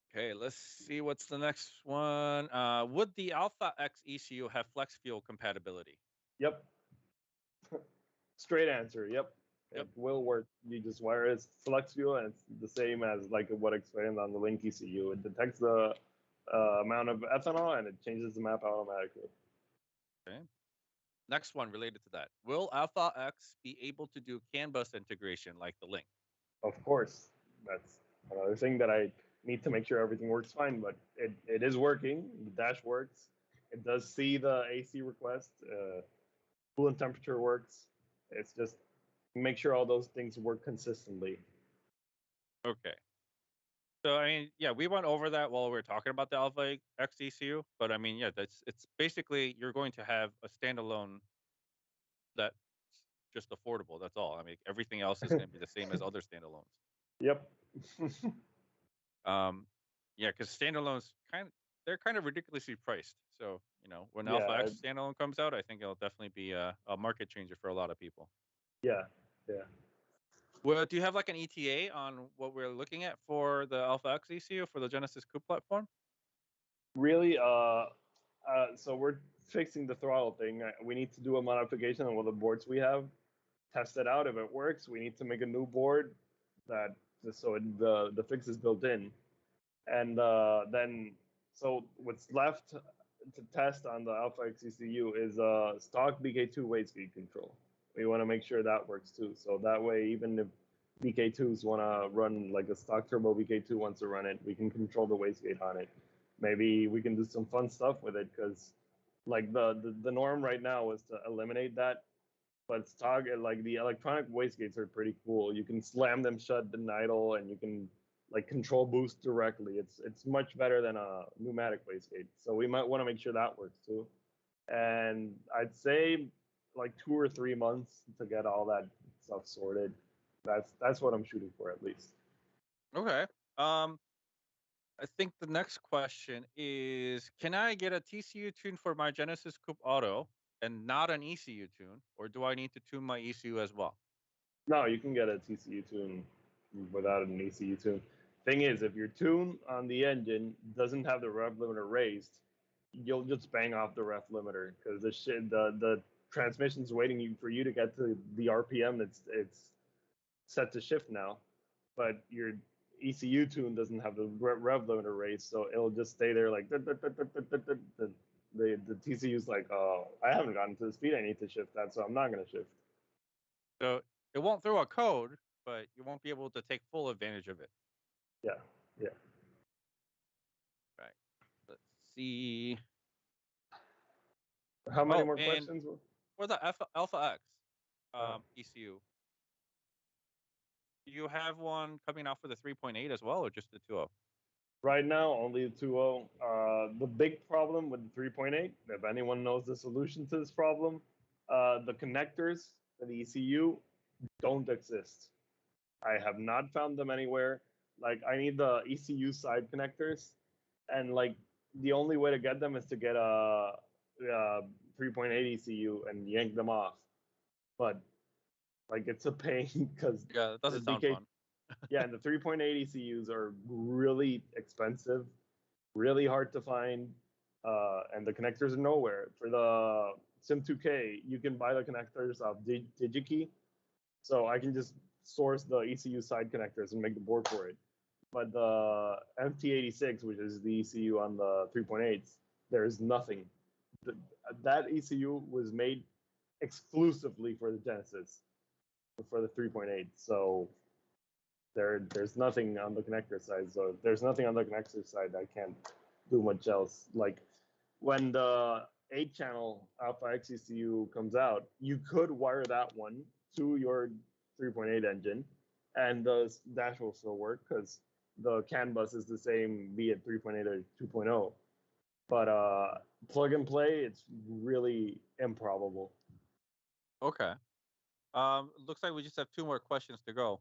[SPEAKER 2] Okay, let's see what's the next one. Would the AlphaX ECU have flex fuel compatibility?
[SPEAKER 1] Yep. Straight answer. Yep.
[SPEAKER 2] Yep.
[SPEAKER 1] It will work. You just wire it flex fuel, and it's the same as like what explained on the Link ECU. It detects the amount of ethanol and it changes the map automatically.
[SPEAKER 2] Okay. Next one related to that. Will AlphaX be able to do CAN bus integration like the Link?
[SPEAKER 1] Of course, that's another thing that I need to make sure everything works fine, but it is working. The dash works. It does see the AC request. Coolant temperature works. It's just make sure all those things work consistently.
[SPEAKER 2] Okay. So I mean, yeah, we went over that while we were talking about the AlphaX ECU, but I mean, yeah, it's basically you're going to have a standalone that's just affordable. That's all. I mean, everything else is going to be the same as other standalones.
[SPEAKER 1] Yep.
[SPEAKER 2] Um, yeah, because standalones they're kind of ridiculously priced. So when Alpha
[SPEAKER 1] Yeah.
[SPEAKER 2] X standalone comes out, I think it'll definitely be a market changer for a lot of people.
[SPEAKER 1] Yeah. Yeah.
[SPEAKER 2] Well, do you have like an ETA on what we're looking at for the Alpha X ECU for the Genesis Coupe platform?
[SPEAKER 1] Really, so we're fixing the throttle thing. We need to do a modification on what the boards we have, test it out. If it works, we need to make a new board that just so the fix is built in. And then, so what's left to test on the Alpha XCCU is stock BK2 wastegate control. We want to make sure that works too. So that way, even if BK2s want to run like a stock turbo BK2 wants to run it, we can control the wastegate on it. Maybe we can do some fun stuff with it because like the norm right now is to eliminate that, but stock like the electronic wastegates are pretty cool. You can slam them shut and idle, and you can like control boost directly. It's much better than a pneumatic wastegate. So we might want to make sure that works too. And I'd say like 2 or 3 months to get all that stuff sorted. That's what I'm shooting for at least.
[SPEAKER 2] Okay. I think the next question is, can I get a TCU tune for my Genesis Coupe Auto and not an ECU tune, or do I need to tune my ECU as well?
[SPEAKER 1] No, you can get a TCU tune without an ECU tune. Thing is, if your tune on the engine doesn't have the rev limiter raised, you'll just bang off the ref limiter because the transmission's waiting for you to get to the RPM. It's set to shift now, but your ECU tune doesn't have the rev limiter raised, so it'll just stay there like the TCU's like, oh, I haven't gotten to the speed I need to shift that, so I'm not gonna shift.
[SPEAKER 2] So it won't throw a code, but you won't be able to take full advantage of it.
[SPEAKER 1] Yeah, yeah.
[SPEAKER 2] Right. Let's see.
[SPEAKER 1] How many more questions?
[SPEAKER 2] For the AlphaX ECU, do you have one coming out for the 3.8 as well, or just the 2.0?
[SPEAKER 1] Right now, only the 2.0. The big problem with the 3.8, if anyone knows the solution to this problem, the connectors for the ECU don't exist. I have not found them anywhere. Like, I need the ECU side connectors, and like the only way to get them is to get a 3.8 ECU and yank them off. But like, it's a pain because
[SPEAKER 2] Yeah, it doesn't sound fun.
[SPEAKER 1] Yeah, and the 3.8 ECUs are really expensive, really hard to find, and the connectors are nowhere. For the Sim2K, you can buy the connectors off DigiKey, so I can just source the ECU side connectors and make the board for it. But the MT86, which is the ECU on the 3.8s, there's nothing. That ECU was made exclusively for the Genesis, for the 3.8. So there's nothing on the connector side. So if there's nothing on the connector side, I can't do much else. Like when the 8-channel AlphaX ECU comes out, you could wire that one to your 3.8 engine, and the dash will still work because the CAN bus is the same, be it 3.8 or 2.0. But plug and play, it's really improbable.
[SPEAKER 2] Okay. Looks like we just have 2 more questions to go.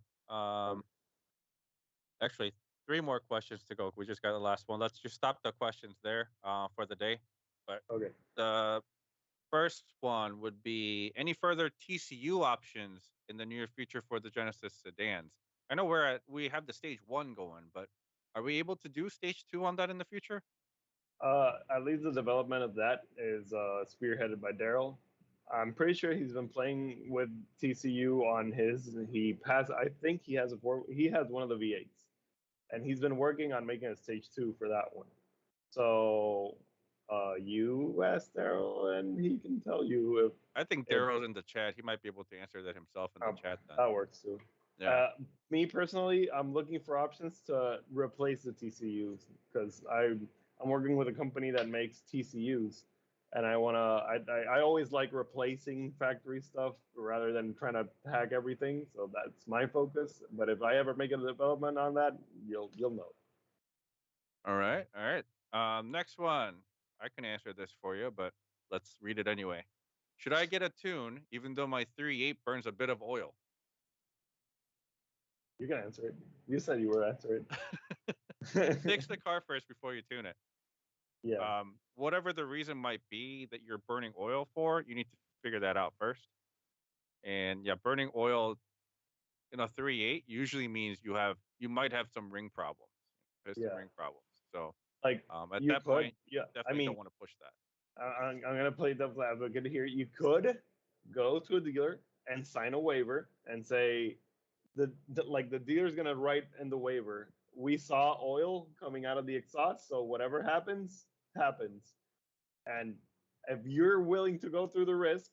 [SPEAKER 2] Actually, 3 more questions to go. We just got the last one. Let's just stop the questions there for the day. But
[SPEAKER 1] okay.
[SPEAKER 2] The first one would be any further TCU options in the near future for the Genesis sedans. I know we have the stage 1 going, but are we able to do stage 2 on that in the future?
[SPEAKER 1] At least the development of that is spearheaded by Daryl. I'm pretty sure he's been playing with TCU on his. I think he has one of the V8s, and he's been working on making a stage 2 for that one. So you ask Daryl, and he can tell you if.
[SPEAKER 2] I think Daryl's in the chat. He might be able to answer that himself in the chat. Then.
[SPEAKER 1] That works too.
[SPEAKER 2] Yeah.
[SPEAKER 1] Me personally, I'm looking for options to replace the TCUs because I'm working with a company that makes TCUs, and I always like replacing factory stuff rather than trying to hack everything. So that's my focus. But if I ever make a development on that, you'll know.
[SPEAKER 2] All right. Next one. I can answer this for you, but let's read it anyway. Should I get a tune even though my 3.8 burns a bit of oil?
[SPEAKER 1] You can answer it. You said you were answering
[SPEAKER 2] it. Fix the car first before you tune it.
[SPEAKER 1] Yeah.
[SPEAKER 2] Whatever the reason might be that you're burning oil for, you need to figure that out first. And yeah, burning oil in a 3.8 usually means you might have some ring problems, piston ring problems. So
[SPEAKER 1] like
[SPEAKER 2] at that point,
[SPEAKER 1] yeah,
[SPEAKER 2] definitely don't want to push that.
[SPEAKER 1] I'm gonna play devil's advocate here. You could go to a dealer and sign a waiver and say the dealer's gonna write in the waiver, we saw oil coming out of the exhaust, so whatever happens. And if you're willing to go through the risk,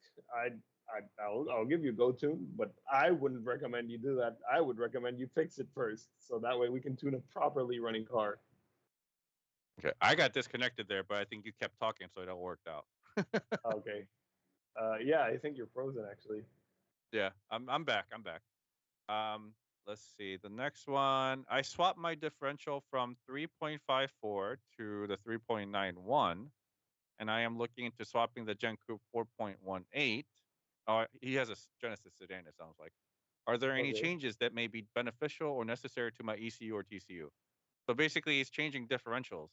[SPEAKER 1] I'll give you a go tune, but I wouldn't recommend you do that. I would recommend you fix it first, so that way we can tune a properly running car.
[SPEAKER 2] Okay, I got disconnected there, but I think you kept talking, so it all worked out.
[SPEAKER 1] Okay. Yeah, I think you're frozen actually.
[SPEAKER 2] Yeah, I'm back. Let's see. The next one, I swapped my differential from 3.54 to the 3.91, and I am looking into swapping the Gen Coupe 4.18. He has a Genesis sedan, it sounds like. Are there any changes that may be beneficial or necessary to my ECU or TCU? So basically, he's changing differentials,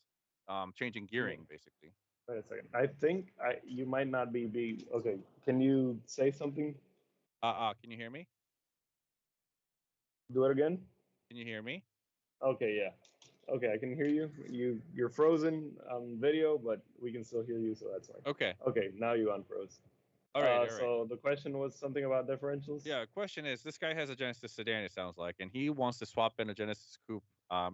[SPEAKER 2] changing gearing, basically.
[SPEAKER 1] Wait a second. I think you might not be okay. Can you say something?
[SPEAKER 2] Can you hear me?
[SPEAKER 1] Do it again.
[SPEAKER 2] Can you hear me?
[SPEAKER 1] Okay, yeah. Okay, I can hear you. You're frozen on video, but we can still hear you, so that's fine.
[SPEAKER 2] Okay.
[SPEAKER 1] Okay, now you unfroze.
[SPEAKER 2] All right. All right.
[SPEAKER 1] So the question was something about differentials.
[SPEAKER 2] Yeah. Question is, this guy has a Genesis sedan. It sounds like, and he wants to swap in a Genesis coupe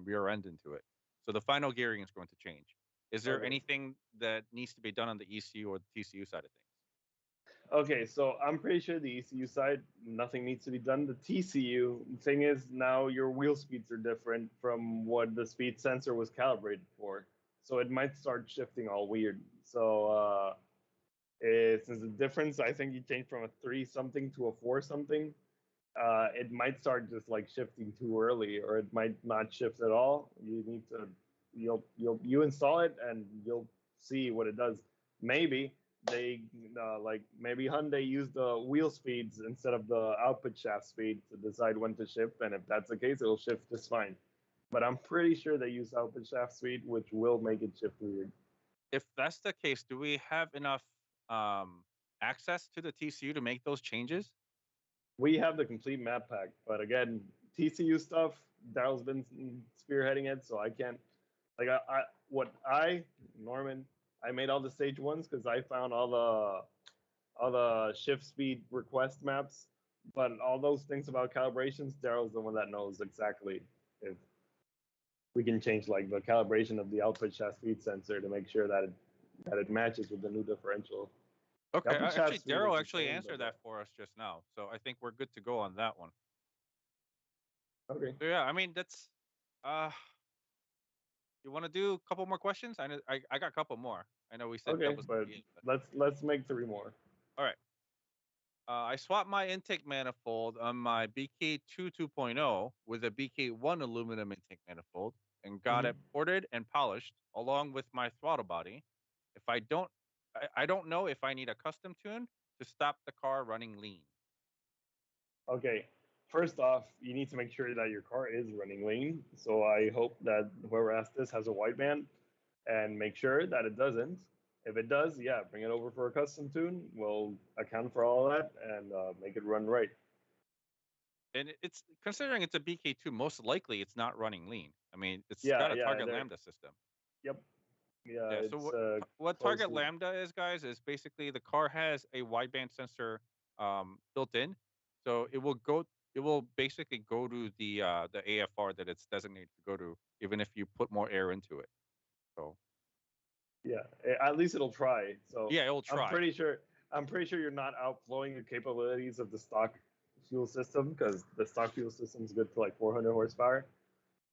[SPEAKER 2] rear end into it. So the final gearing is going to change. Is there
[SPEAKER 1] Okay.
[SPEAKER 2] anything that needs to be done on the ECU or the TCU side of things?
[SPEAKER 1] Okay, so I'm pretty sure the ECU side, nothing needs to be done. The TCU thing is now your wheel speeds are different from what the speed sensor was calibrated for. So it might start shifting all weird. So since the difference, I think you changed from a 3 something to a 4 something, it might start just like shifting too early, or it might not shift at all. You need to you install it and you'll see what it does. Maybe they maybe Hyundai used the wheel speeds instead of the output shaft speed to decide when to shift, and if that's the case, it'll shift just fine. But I'm pretty sure they use output shaft speed, which will make it shift weird.
[SPEAKER 2] If that's the case, do we have enough access to the TCU to make those changes?
[SPEAKER 1] We have the complete map pack, but again, TCU stuff, Daryl's been spearheading it, so I can't. Like Norman, I made all the stage ones because I found all the shift speed request maps, but all those things about calibrations, Daryl's the one that knows exactly if we can change like the calibration of the output shaft speed sensor to make sure that it matches with the new differential. The
[SPEAKER 2] Okay,
[SPEAKER 1] output shaft
[SPEAKER 2] actually,
[SPEAKER 1] speed is
[SPEAKER 2] Daryl
[SPEAKER 1] the
[SPEAKER 2] actually
[SPEAKER 1] same, but
[SPEAKER 2] answered that for us just now, so I think we're good to go on that one.
[SPEAKER 1] okay.
[SPEAKER 2] So yeah, I mean that's. Uh, you want to do a couple more questions? I got a couple more. I know we said that
[SPEAKER 1] Okay,
[SPEAKER 2] was
[SPEAKER 1] but
[SPEAKER 2] the end, but
[SPEAKER 1] let's make 3 more.
[SPEAKER 2] all right. I swapped my intake manifold on my BK2 2.0 with a BK1 aluminum intake manifold and got
[SPEAKER 1] Mhm.
[SPEAKER 2] it ported and polished along with my throttle body. If I don't know if I need a custom tune to stop the car running lean.
[SPEAKER 1] Okay, first off, you need to make sure that your car is running lean. So I hope that whoever asked this has a wideband and make sure that it doesn't. If it does, yeah, bring it over for a custom tune. We'll account for all that and make it run right.
[SPEAKER 2] And it's considering it's a BK2, most likely it's not running lean. I mean, it's
[SPEAKER 1] Yeah,
[SPEAKER 2] got a
[SPEAKER 1] yeah,
[SPEAKER 2] target
[SPEAKER 1] there.
[SPEAKER 2] lambda system.
[SPEAKER 1] Yep. Yeah,
[SPEAKER 2] Yeah. So
[SPEAKER 1] it's
[SPEAKER 2] what target
[SPEAKER 1] closely.
[SPEAKER 2] lambda is, guys, is basically the car has a wideband sensor built in, so it will basically go to the AFR that it's designated to go to, even if you put more air into it. So
[SPEAKER 1] Yeah, at least it'll try. So
[SPEAKER 2] yeah, it will
[SPEAKER 1] I'm
[SPEAKER 2] try.
[SPEAKER 1] pretty sure. I'm pretty sure you're not outflowing the capabilities of the stock fuel system because the stock fuel system is good to like 400 horsepower.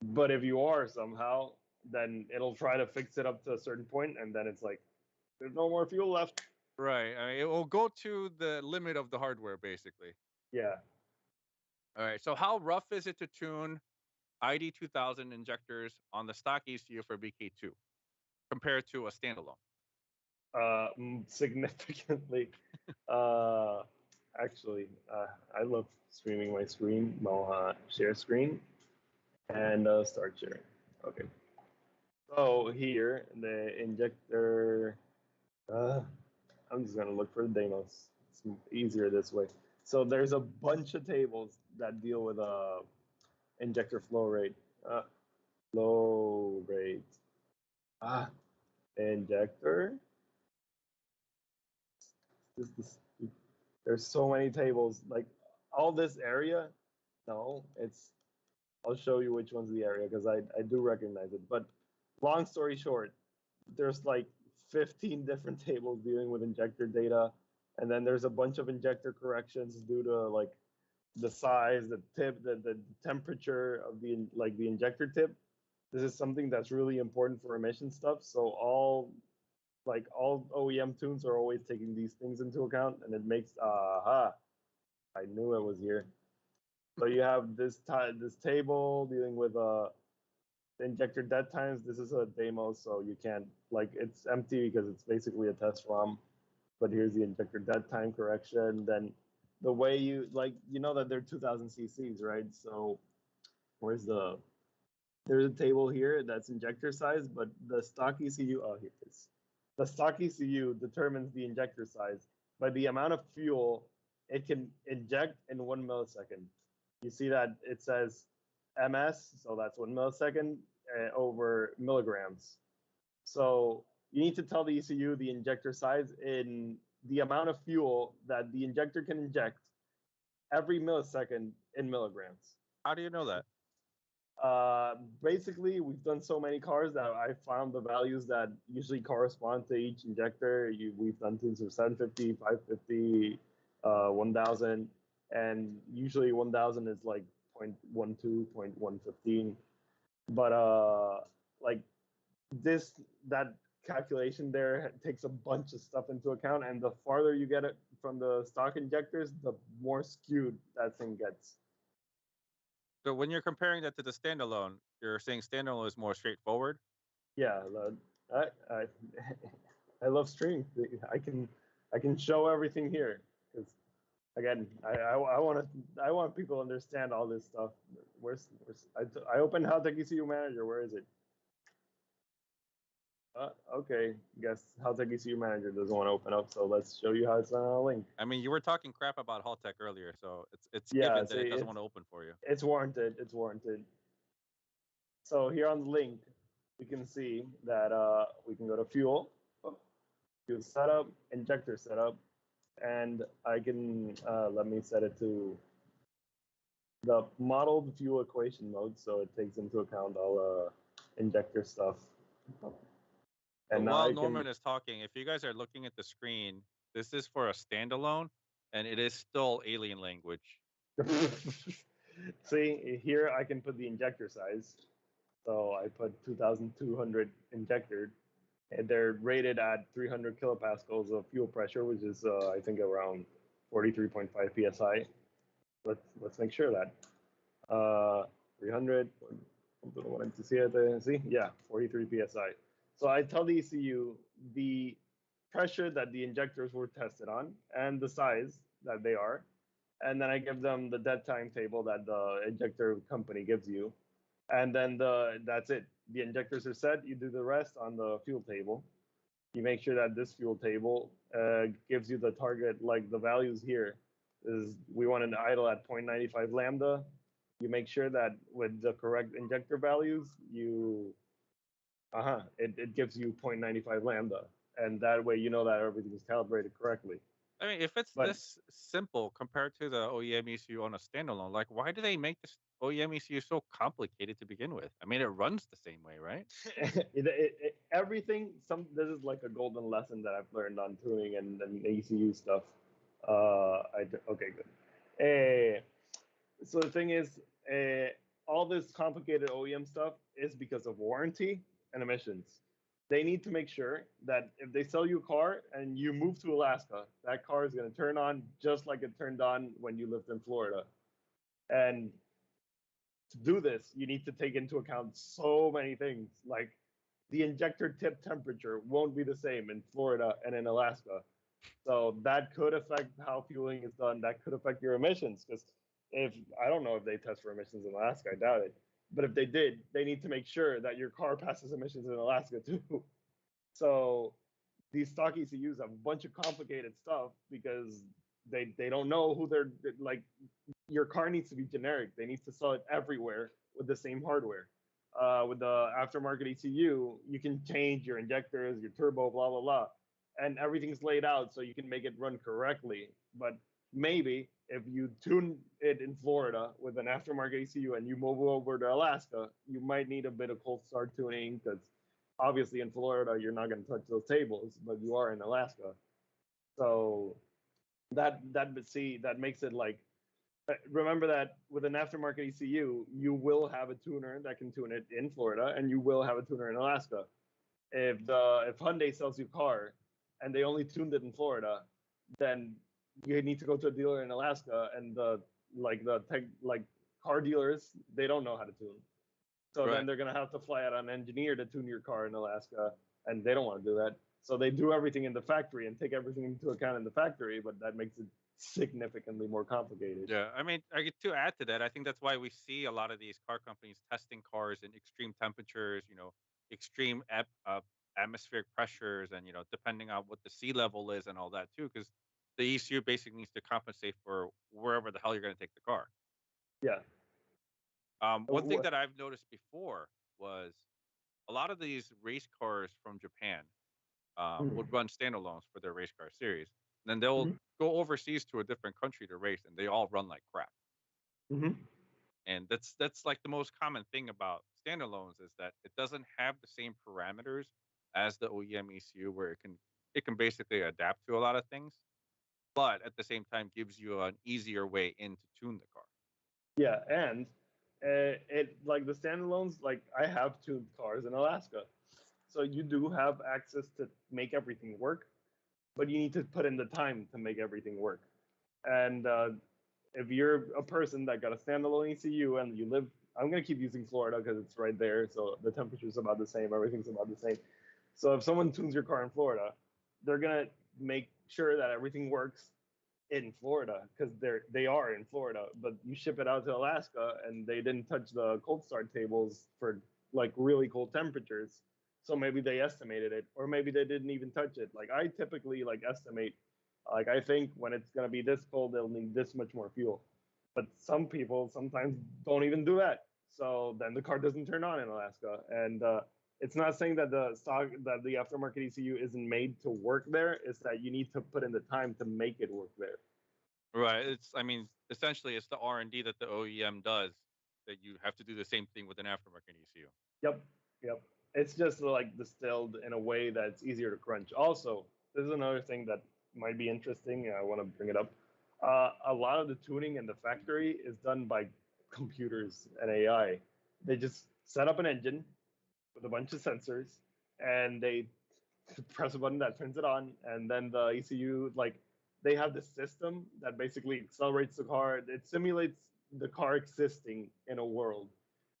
[SPEAKER 1] But if you are somehow, then it'll try to fix it up to a certain point, and then it's like there's no more fuel left.
[SPEAKER 2] Right. I mean, it will go to the limit of the hardware, basically.
[SPEAKER 1] Yeah.
[SPEAKER 2] All right. So how rough is it to tune ID 2000 injectors on the stock ECU for BK2 compared to a standalone?
[SPEAKER 1] Significantly. Uh, actually, I love streaming my screen. Share screen and start sharing. Okay. So here the injector. Uh, I'm just gonna look for the demos. It's easier this way. So there's a bunch of tables that deal with injector flow rate. Uh, Flow rate. Ah, injector. This, there's so many tables. Like all this area. No, it's. I'll show you which one's the area because I do recognize it. But long story short, there's like 15 different tables dealing with injector data, and then there's a bunch of injector corrections due to like the size, the tip, the temperature of the injector tip. This is something that's really important for emission stuff. So all OEM tunes are always taking these things into account, and it makes I knew it was here. So you have this table dealing with injector dead times. This is a demo, so you can't like it's empty because it's basically a test ROM. But here's the injector dead time correction. Then the way you know that they're 2000 cc's, right? So where's there's a table here that's injector size, but the stock ECU, oh, here it is. The stock ECU determines the injector size by the amount of fuel it can inject in 1 millisecond. you see that it says ms, so that's 1 millisecond over milligrams. So you need to tell the ECU the injector size in the amount of fuel that the injector can inject every millisecond in milligrams.
[SPEAKER 2] How do you know that?
[SPEAKER 1] Basically, we've done so many cars that I found the values that usually correspond to each injector. We've done things of 750, 550, 1000, and usually 1000 is like 0.12, 0.115. But like this, that calculation there takes a bunch of stuff into account, and the farther you get it from the stock injectors, the more skewed that thing gets.
[SPEAKER 2] So when you're comparing that to the standalone, you're saying standalone is more straightforward.
[SPEAKER 1] Yeah, I I love streaming. I can show everything here because again, I want people to understand all this stuff. I opened Haltech ECU Manager. Where is it? Okay, guess Haltech ECU Manager doesn't want to open up, so let's show you how it's done on a link.
[SPEAKER 2] I mean, you were talking crap about Haltech earlier, so it's
[SPEAKER 1] Yeah,
[SPEAKER 2] given that it doesn't want to open for you.
[SPEAKER 1] It's warranted. It's warranted. So here on the link, we can see that we can go to fuel setup, injector setup, and I can let me set it to the modeled fuel equation mode, so it takes into account all injector stuff.
[SPEAKER 2] And so while Norman is talking, if you guys are looking at the screen, this is for a standalone, and it is still alien language.
[SPEAKER 1] See, here I can put the injector size. So I put 2,200 injected, and they're rated at 300 kilopascals of fuel pressure, which is I think around 43.5 psi. Let's make sure that 300. See, yeah, 43 psi. So I tell the ECU the pressure that the injectors were tested on and the size that they are, and then I give them the dead time table that the injector company gives you, and then that's it. The injectors are set. You do the rest on the fuel table. You make sure that this fuel table gives you the target, like the values here is we want an idle at 0.95 lambda. You make sure that with the correct injector values, it gives you 0.95 lambda, and that way you know that everything is calibrated correctly.
[SPEAKER 2] I mean, if it's this simple compared to the OEM ECU on a standalone, like why do they make this OEM ECU so complicated to begin with? I mean, it runs the same way, right?
[SPEAKER 1] Everything. This is like a golden lesson that I've learned on tuning and ECU stuff. Okay, good. So the thing is, all this complicated OEM stuff is because of warranty and emissions. They need to make sure that if they sell you a car and you move to Alaska, that car is going to turn on just like it turned on when you lived in Florida. And to do this, you need to take into account so many things, like the injector tip temperature won't be the same in Florida and in Alaska. So that could affect how fueling is done. That could affect your emissions, because I don't know if they test for emissions in Alaska, I doubt it. But if they did, they need to make sure that your car passes emissions in Alaska too. So these stock ECUs have a bunch of complicated stuff because they don't know who they're like. Your car needs to be generic. They need to sell it everywhere with the same hardware. With the aftermarket ECU, you can change your injectors, your turbo, blah blah blah, and everything's laid out so you can make it run correctly. But maybe if you tune it in Florida with an aftermarket ECU and you move over to Alaska, you might need a bit of cold start tuning, because obviously in Florida you're not going to touch those tables, but you are in Alaska. So that makes it like, remember that with an aftermarket ECU, you will have a tuner that can tune it in Florida, and you will have a tuner in Alaska. If Hyundai sells you a car and they only tuned it in Florida, then you need to go to a dealer in Alaska, and the car dealers, they don't know how to tune. So then they're gonna have to fly out an engineer to tune your car in Alaska, and they don't want to do that. So they do everything in the factory and take everything into account in the factory, but that makes it significantly more complicated.
[SPEAKER 2] Yeah, I mean, to add to that, I think that's why we see a lot of these car companies testing cars in extreme temperatures, extreme atmospheric pressures, and depending on what the sea level is and all that too, because the ECU basically needs to compensate for wherever the hell you're going to take the car.
[SPEAKER 1] Yeah.
[SPEAKER 2] One thing that I've noticed before was a lot of these race cars from Japan would run standalones for their race car series. And then they'll go overseas to a different country to race, and they all run like crap.
[SPEAKER 1] Mm-hmm.
[SPEAKER 2] And that's like the most common thing about standalones is that it doesn't have the same parameters as the OEM ECU, where it can basically adapt to a lot of things, but at the same time gives you an easier way in to tune the car.
[SPEAKER 1] Yeah, and it like the standalones. Like I have tuned cars in Alaska, so you do have access to make everything work, but you need to put in the time to make everything work. And if you're a person that got a standalone ECU and you live, I'm gonna keep using Florida because it's right there, so the temperature's about the same, everything's about the same. So if someone tunes your car in Florida, they're gonna make sure that everything works in Florida because they are in Florida, but you ship it out to Alaska and they didn't touch the cold start tables for like really cold temperatures. So maybe they estimated it, or maybe they didn't even touch it. Like I typically like estimate, like I think when it's gonna be this cold, they'll need this much more fuel. But some people sometimes don't even do that. So then the car doesn't turn on in Alaska, and it's not saying that the aftermarket ECU isn't made to work there. It's that you need to put in the time to make it work there.
[SPEAKER 2] Right. I mean, essentially, it's the R&D that the OEM does that you have to do the same thing with an aftermarket ECU.
[SPEAKER 1] Yep, yep. It's just like distilled in a way that's easier to crunch. Also, this is another thing that might be interesting. I want to bring it up. A lot of the tuning in the factory is done by computers and AI. They just set up an engine with a bunch of sensors, and they press a button that turns it on, and then the ECU, like, they have this system that basically accelerates the car. It simulates the car existing in a world,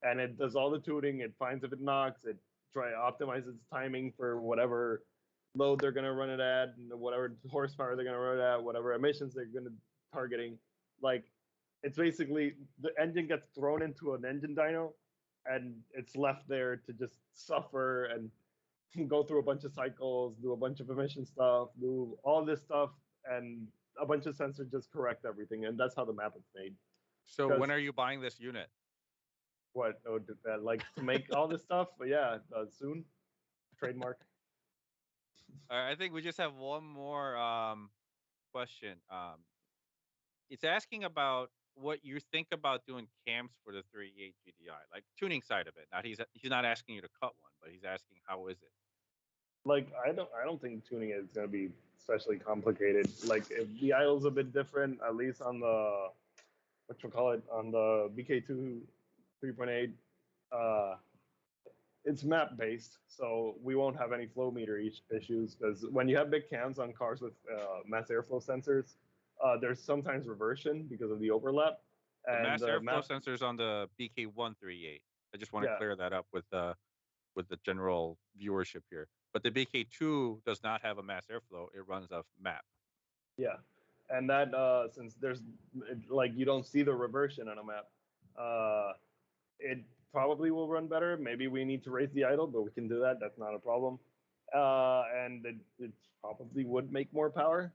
[SPEAKER 1] and it does all the tuning. It finds if it knocks. It optimizes timing for whatever load they're gonna run it at, and whatever horsepower they're gonna run it at, whatever emissions they're gonna targeting. Like, it's basically the engine gets thrown into an engine dyno, and it's left there to just suffer and go through a bunch of cycles, do a bunch of emission stuff, do all this stuff, and a bunch of sensors just correct everything, and that's how the map is made.
[SPEAKER 2] So when are you buying this unit?
[SPEAKER 1] What? Oh, like to make all this stuff? But yeah, soon. Trademark.
[SPEAKER 2] I think we just have one more question. It's asking about what you think about doing cams for the 38 GDI, like tuning side of it. Not he's not asking you to cut one, but he's asking how is it.
[SPEAKER 1] Like I don't think tuning is gonna be especially complicated. Like if the idle's a bit different, at least on the what you call it on the BK2 3.8, it's map based, so we won't have any flow meter issues because when you have big cams on cars with mass airflow sensors, there's sometimes reversion because of the overlap.
[SPEAKER 2] The
[SPEAKER 1] And
[SPEAKER 2] mass
[SPEAKER 1] the
[SPEAKER 2] airflow
[SPEAKER 1] map,
[SPEAKER 2] sensors on the BK138. I just want to
[SPEAKER 1] yeah,
[SPEAKER 2] clear that up with the general viewership here. But the BK2 does not have a mass airflow. It runs off map.
[SPEAKER 1] yeah, and that since like you don't see the reversion on a map, uh, it probably will run better. Maybe we need to raise the idle, but we can do that. That's not a problem. And it probably would make more power.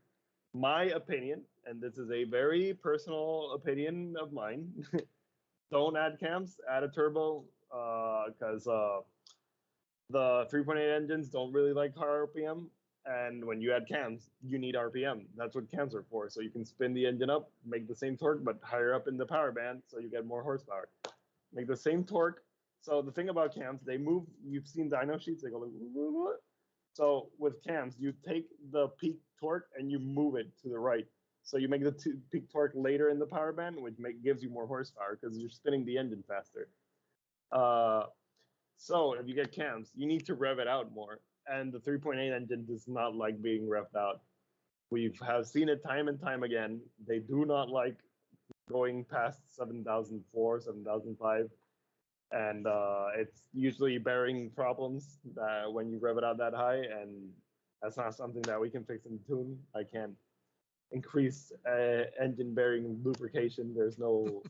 [SPEAKER 1] My opinion, and this is a very personal opinion of mine, don't add cams, add a turbo, because the 3.8 engines don't really like high RPM. And when you add cams, you need RPM. That's what cams are for. So you can spin the engine up, make the same torque, but higher up in the power band, so you get more horsepower. Make the same torque. So the thing about cams, they move. You've seen dyno sheets; they go like. So with cams, you take the peak torque and you move it to the right. So you make the peak torque later in the power band, which gives you more horsepower because you're spinning the engine faster. Uh, so if you get cams, you need to rev it out more. And the 3.8 engine does not like being revved out. We have seen it time and time again. They do not like going past 7,004, 7,005. And it's usually bearing problems that when you rev it out that high, and that's not something that we can fix in the tune. I can't increase engine bearing lubrication. There's no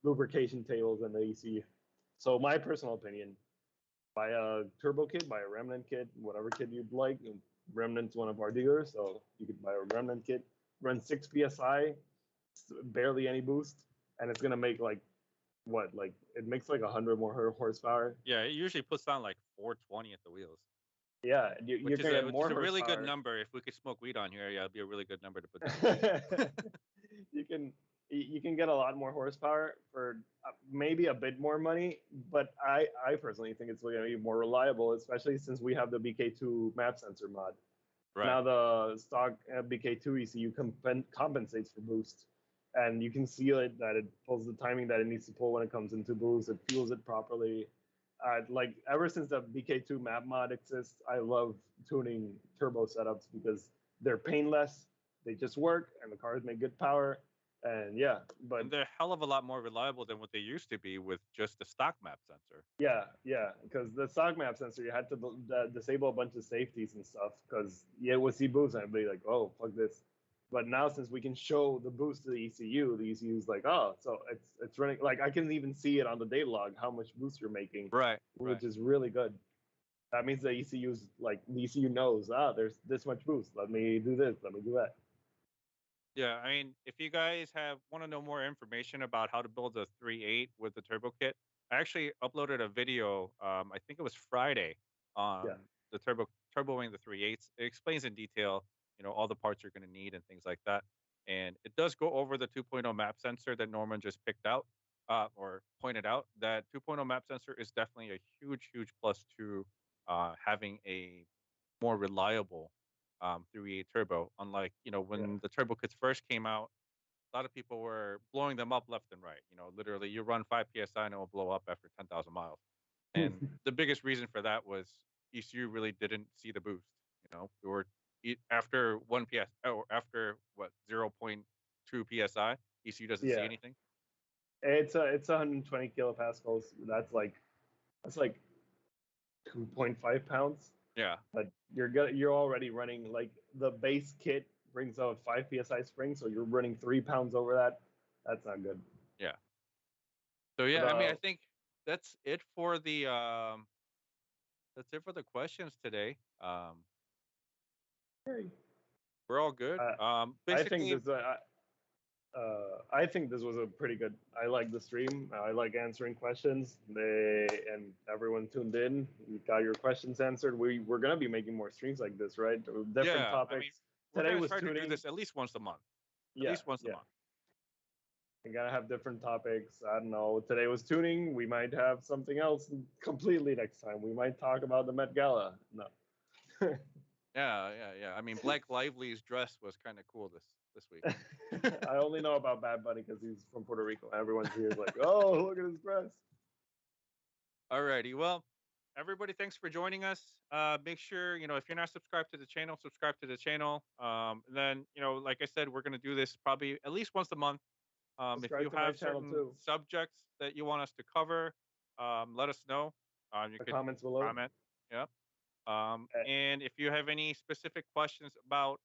[SPEAKER 1] lubrication tables in the ECU. So my personal opinion, buy a turbo kit, buy a remnant kit, whatever kit you'd like. Remnant's one of our dealers, so you could buy a remnant kit. Run 6 psi, barely any boost, and it's gonna make like what, like it makes like 100 more horsepower.
[SPEAKER 2] Yeah, it usually puts down like 420 at the wheels,
[SPEAKER 1] Yeah, you're gonna get
[SPEAKER 2] which is
[SPEAKER 1] more
[SPEAKER 2] a really good
[SPEAKER 1] horsepower.
[SPEAKER 2] number. If we could smoke weed on here, yeah, it'd be a really good number to put down.
[SPEAKER 1] you can you can get a lot more horsepower for maybe a bit more money, but I personally think it's going to be more reliable, especially since we have the BK2 map sensor mod.
[SPEAKER 2] Right.
[SPEAKER 1] Now the stock BK2 ECU compensates for boost, and you can see it that it pulls the timing that it needs to pull when it comes into boost. It fuels it properly. Like ever since the BK2 map mod exists, I love tuning turbo setups because they're painless. They just work, and the cars make good power. And yeah, but
[SPEAKER 2] And they're a hell of a lot more reliable than what they used to be with just the stock map sensor.
[SPEAKER 1] yeah, because the stock map sensor, you had to disable a bunch of safeties and stuff because yeah, it would see boost and I'd be like, oh, fuck this. But now since we can show the boost to the ECU is like, oh, so it's running. Like I can even see it on the data log how much boost you're making,
[SPEAKER 2] Right.
[SPEAKER 1] which is really good. That means the ECU's like the ECU knows, there's this much boost. Let me do this. Let me do that.
[SPEAKER 2] Yeah, I mean, if you guys want to know more information about how to build a 3.8 with the turbo kit, I actually uploaded a video. I think it was Friday on
[SPEAKER 1] Yeah,
[SPEAKER 2] the turboing the 3.8s. It explains in detail, all the parts you're going to need and things like that. And it does go over the 2.0 map sensor that Norman just picked out or pointed out. That 2.0 map sensor is definitely a huge, huge plus to having a more reliable 3.8 turbo. Unlike
[SPEAKER 1] yeah.
[SPEAKER 2] when the turbo kits first came out, a lot of people were blowing them up left and right. Literally, you run 5 psi and it will blow up after 10,000 miles. And the biggest reason for that was ECU really didn't see the boost. We were after 1 ps or after what 0.2 psi, ECU doesn't see
[SPEAKER 1] Yeah,
[SPEAKER 2] anything.
[SPEAKER 1] it's 120 kilopascals. That's like 2.5 pounds.
[SPEAKER 2] Yeah,
[SPEAKER 1] But you're already running like the base kit brings out 5 psi spring, so you're running 3 pounds over that. That's not good.
[SPEAKER 2] yeah. So
[SPEAKER 1] But
[SPEAKER 2] yeah, I mean, I think that's it for the questions today. We're all good.
[SPEAKER 1] I, I think
[SPEAKER 2] Basically,
[SPEAKER 1] this I think this was a pretty good. I like the stream. I like answering questions. And everyone tuned in. You got your questions answered. We're gonna be making more streams like this, right? Different
[SPEAKER 2] yeah. I mean,
[SPEAKER 1] topics.
[SPEAKER 2] we're
[SPEAKER 1] Today
[SPEAKER 2] gonna
[SPEAKER 1] was
[SPEAKER 2] try to do
[SPEAKER 1] tuning.
[SPEAKER 2] this at least once a month. At
[SPEAKER 1] Yeah,
[SPEAKER 2] least once a
[SPEAKER 1] yeah.
[SPEAKER 2] month.
[SPEAKER 1] We gotta have different topics. I don't know. Today was tuning. We might have something else completely next time. We might talk about the Met Gala. No.
[SPEAKER 2] Yeah, yeah, yeah. I mean, Blake Lively's dress was kind of cool this week.
[SPEAKER 1] I only know about Bad Bunny because he's from Puerto Rico. Everyone's here is like, oh, look at his dress.
[SPEAKER 2] Alrighty. Well, everybody, thanks for joining us. Make sure if you're not subscribed to the channel, subscribe to the channel. And then like I said, we're gonna do this probably at least once a month. If
[SPEAKER 1] Subscribe
[SPEAKER 2] you
[SPEAKER 1] to my
[SPEAKER 2] have
[SPEAKER 1] channel
[SPEAKER 2] certain
[SPEAKER 1] too.
[SPEAKER 2] subjects that you want us to cover, let us know. You
[SPEAKER 1] The
[SPEAKER 2] could
[SPEAKER 1] comments below.
[SPEAKER 2] comment. Yeah.
[SPEAKER 1] Uh,
[SPEAKER 2] And if you have any specific questions about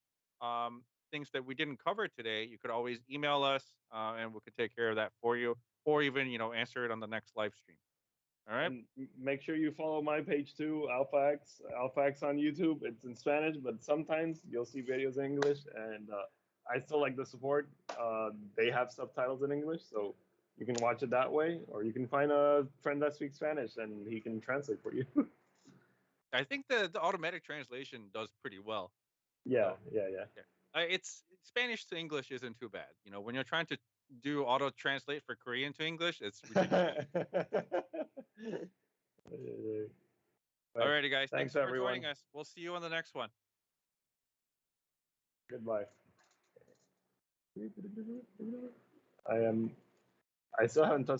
[SPEAKER 2] things that we didn't cover today, you could always email us, and we could take care of that for you, or even answer it on the next live stream. All right.
[SPEAKER 1] and make sure you follow my page too, AlphaX on YouTube. It's in Spanish, but sometimes you'll see videos in English, and I still like the support. They have subtitles in English, so you can watch it that way, or you can find a friend that speaks Spanish and he can translate for you.
[SPEAKER 2] I think the automatic translation does pretty well.
[SPEAKER 1] Yeah,
[SPEAKER 2] So
[SPEAKER 1] yeah, yeah.
[SPEAKER 2] yeah, it's Spanish to English isn't too bad. When you're trying to do auto translate for Korean to English, it's ridiculous.
[SPEAKER 1] But
[SPEAKER 2] Alrighty, guys. Thanks
[SPEAKER 1] thanks
[SPEAKER 2] for
[SPEAKER 1] everyone.
[SPEAKER 2] joining us. We'll see you on the next one.
[SPEAKER 1] Goodbye. I still haven't touched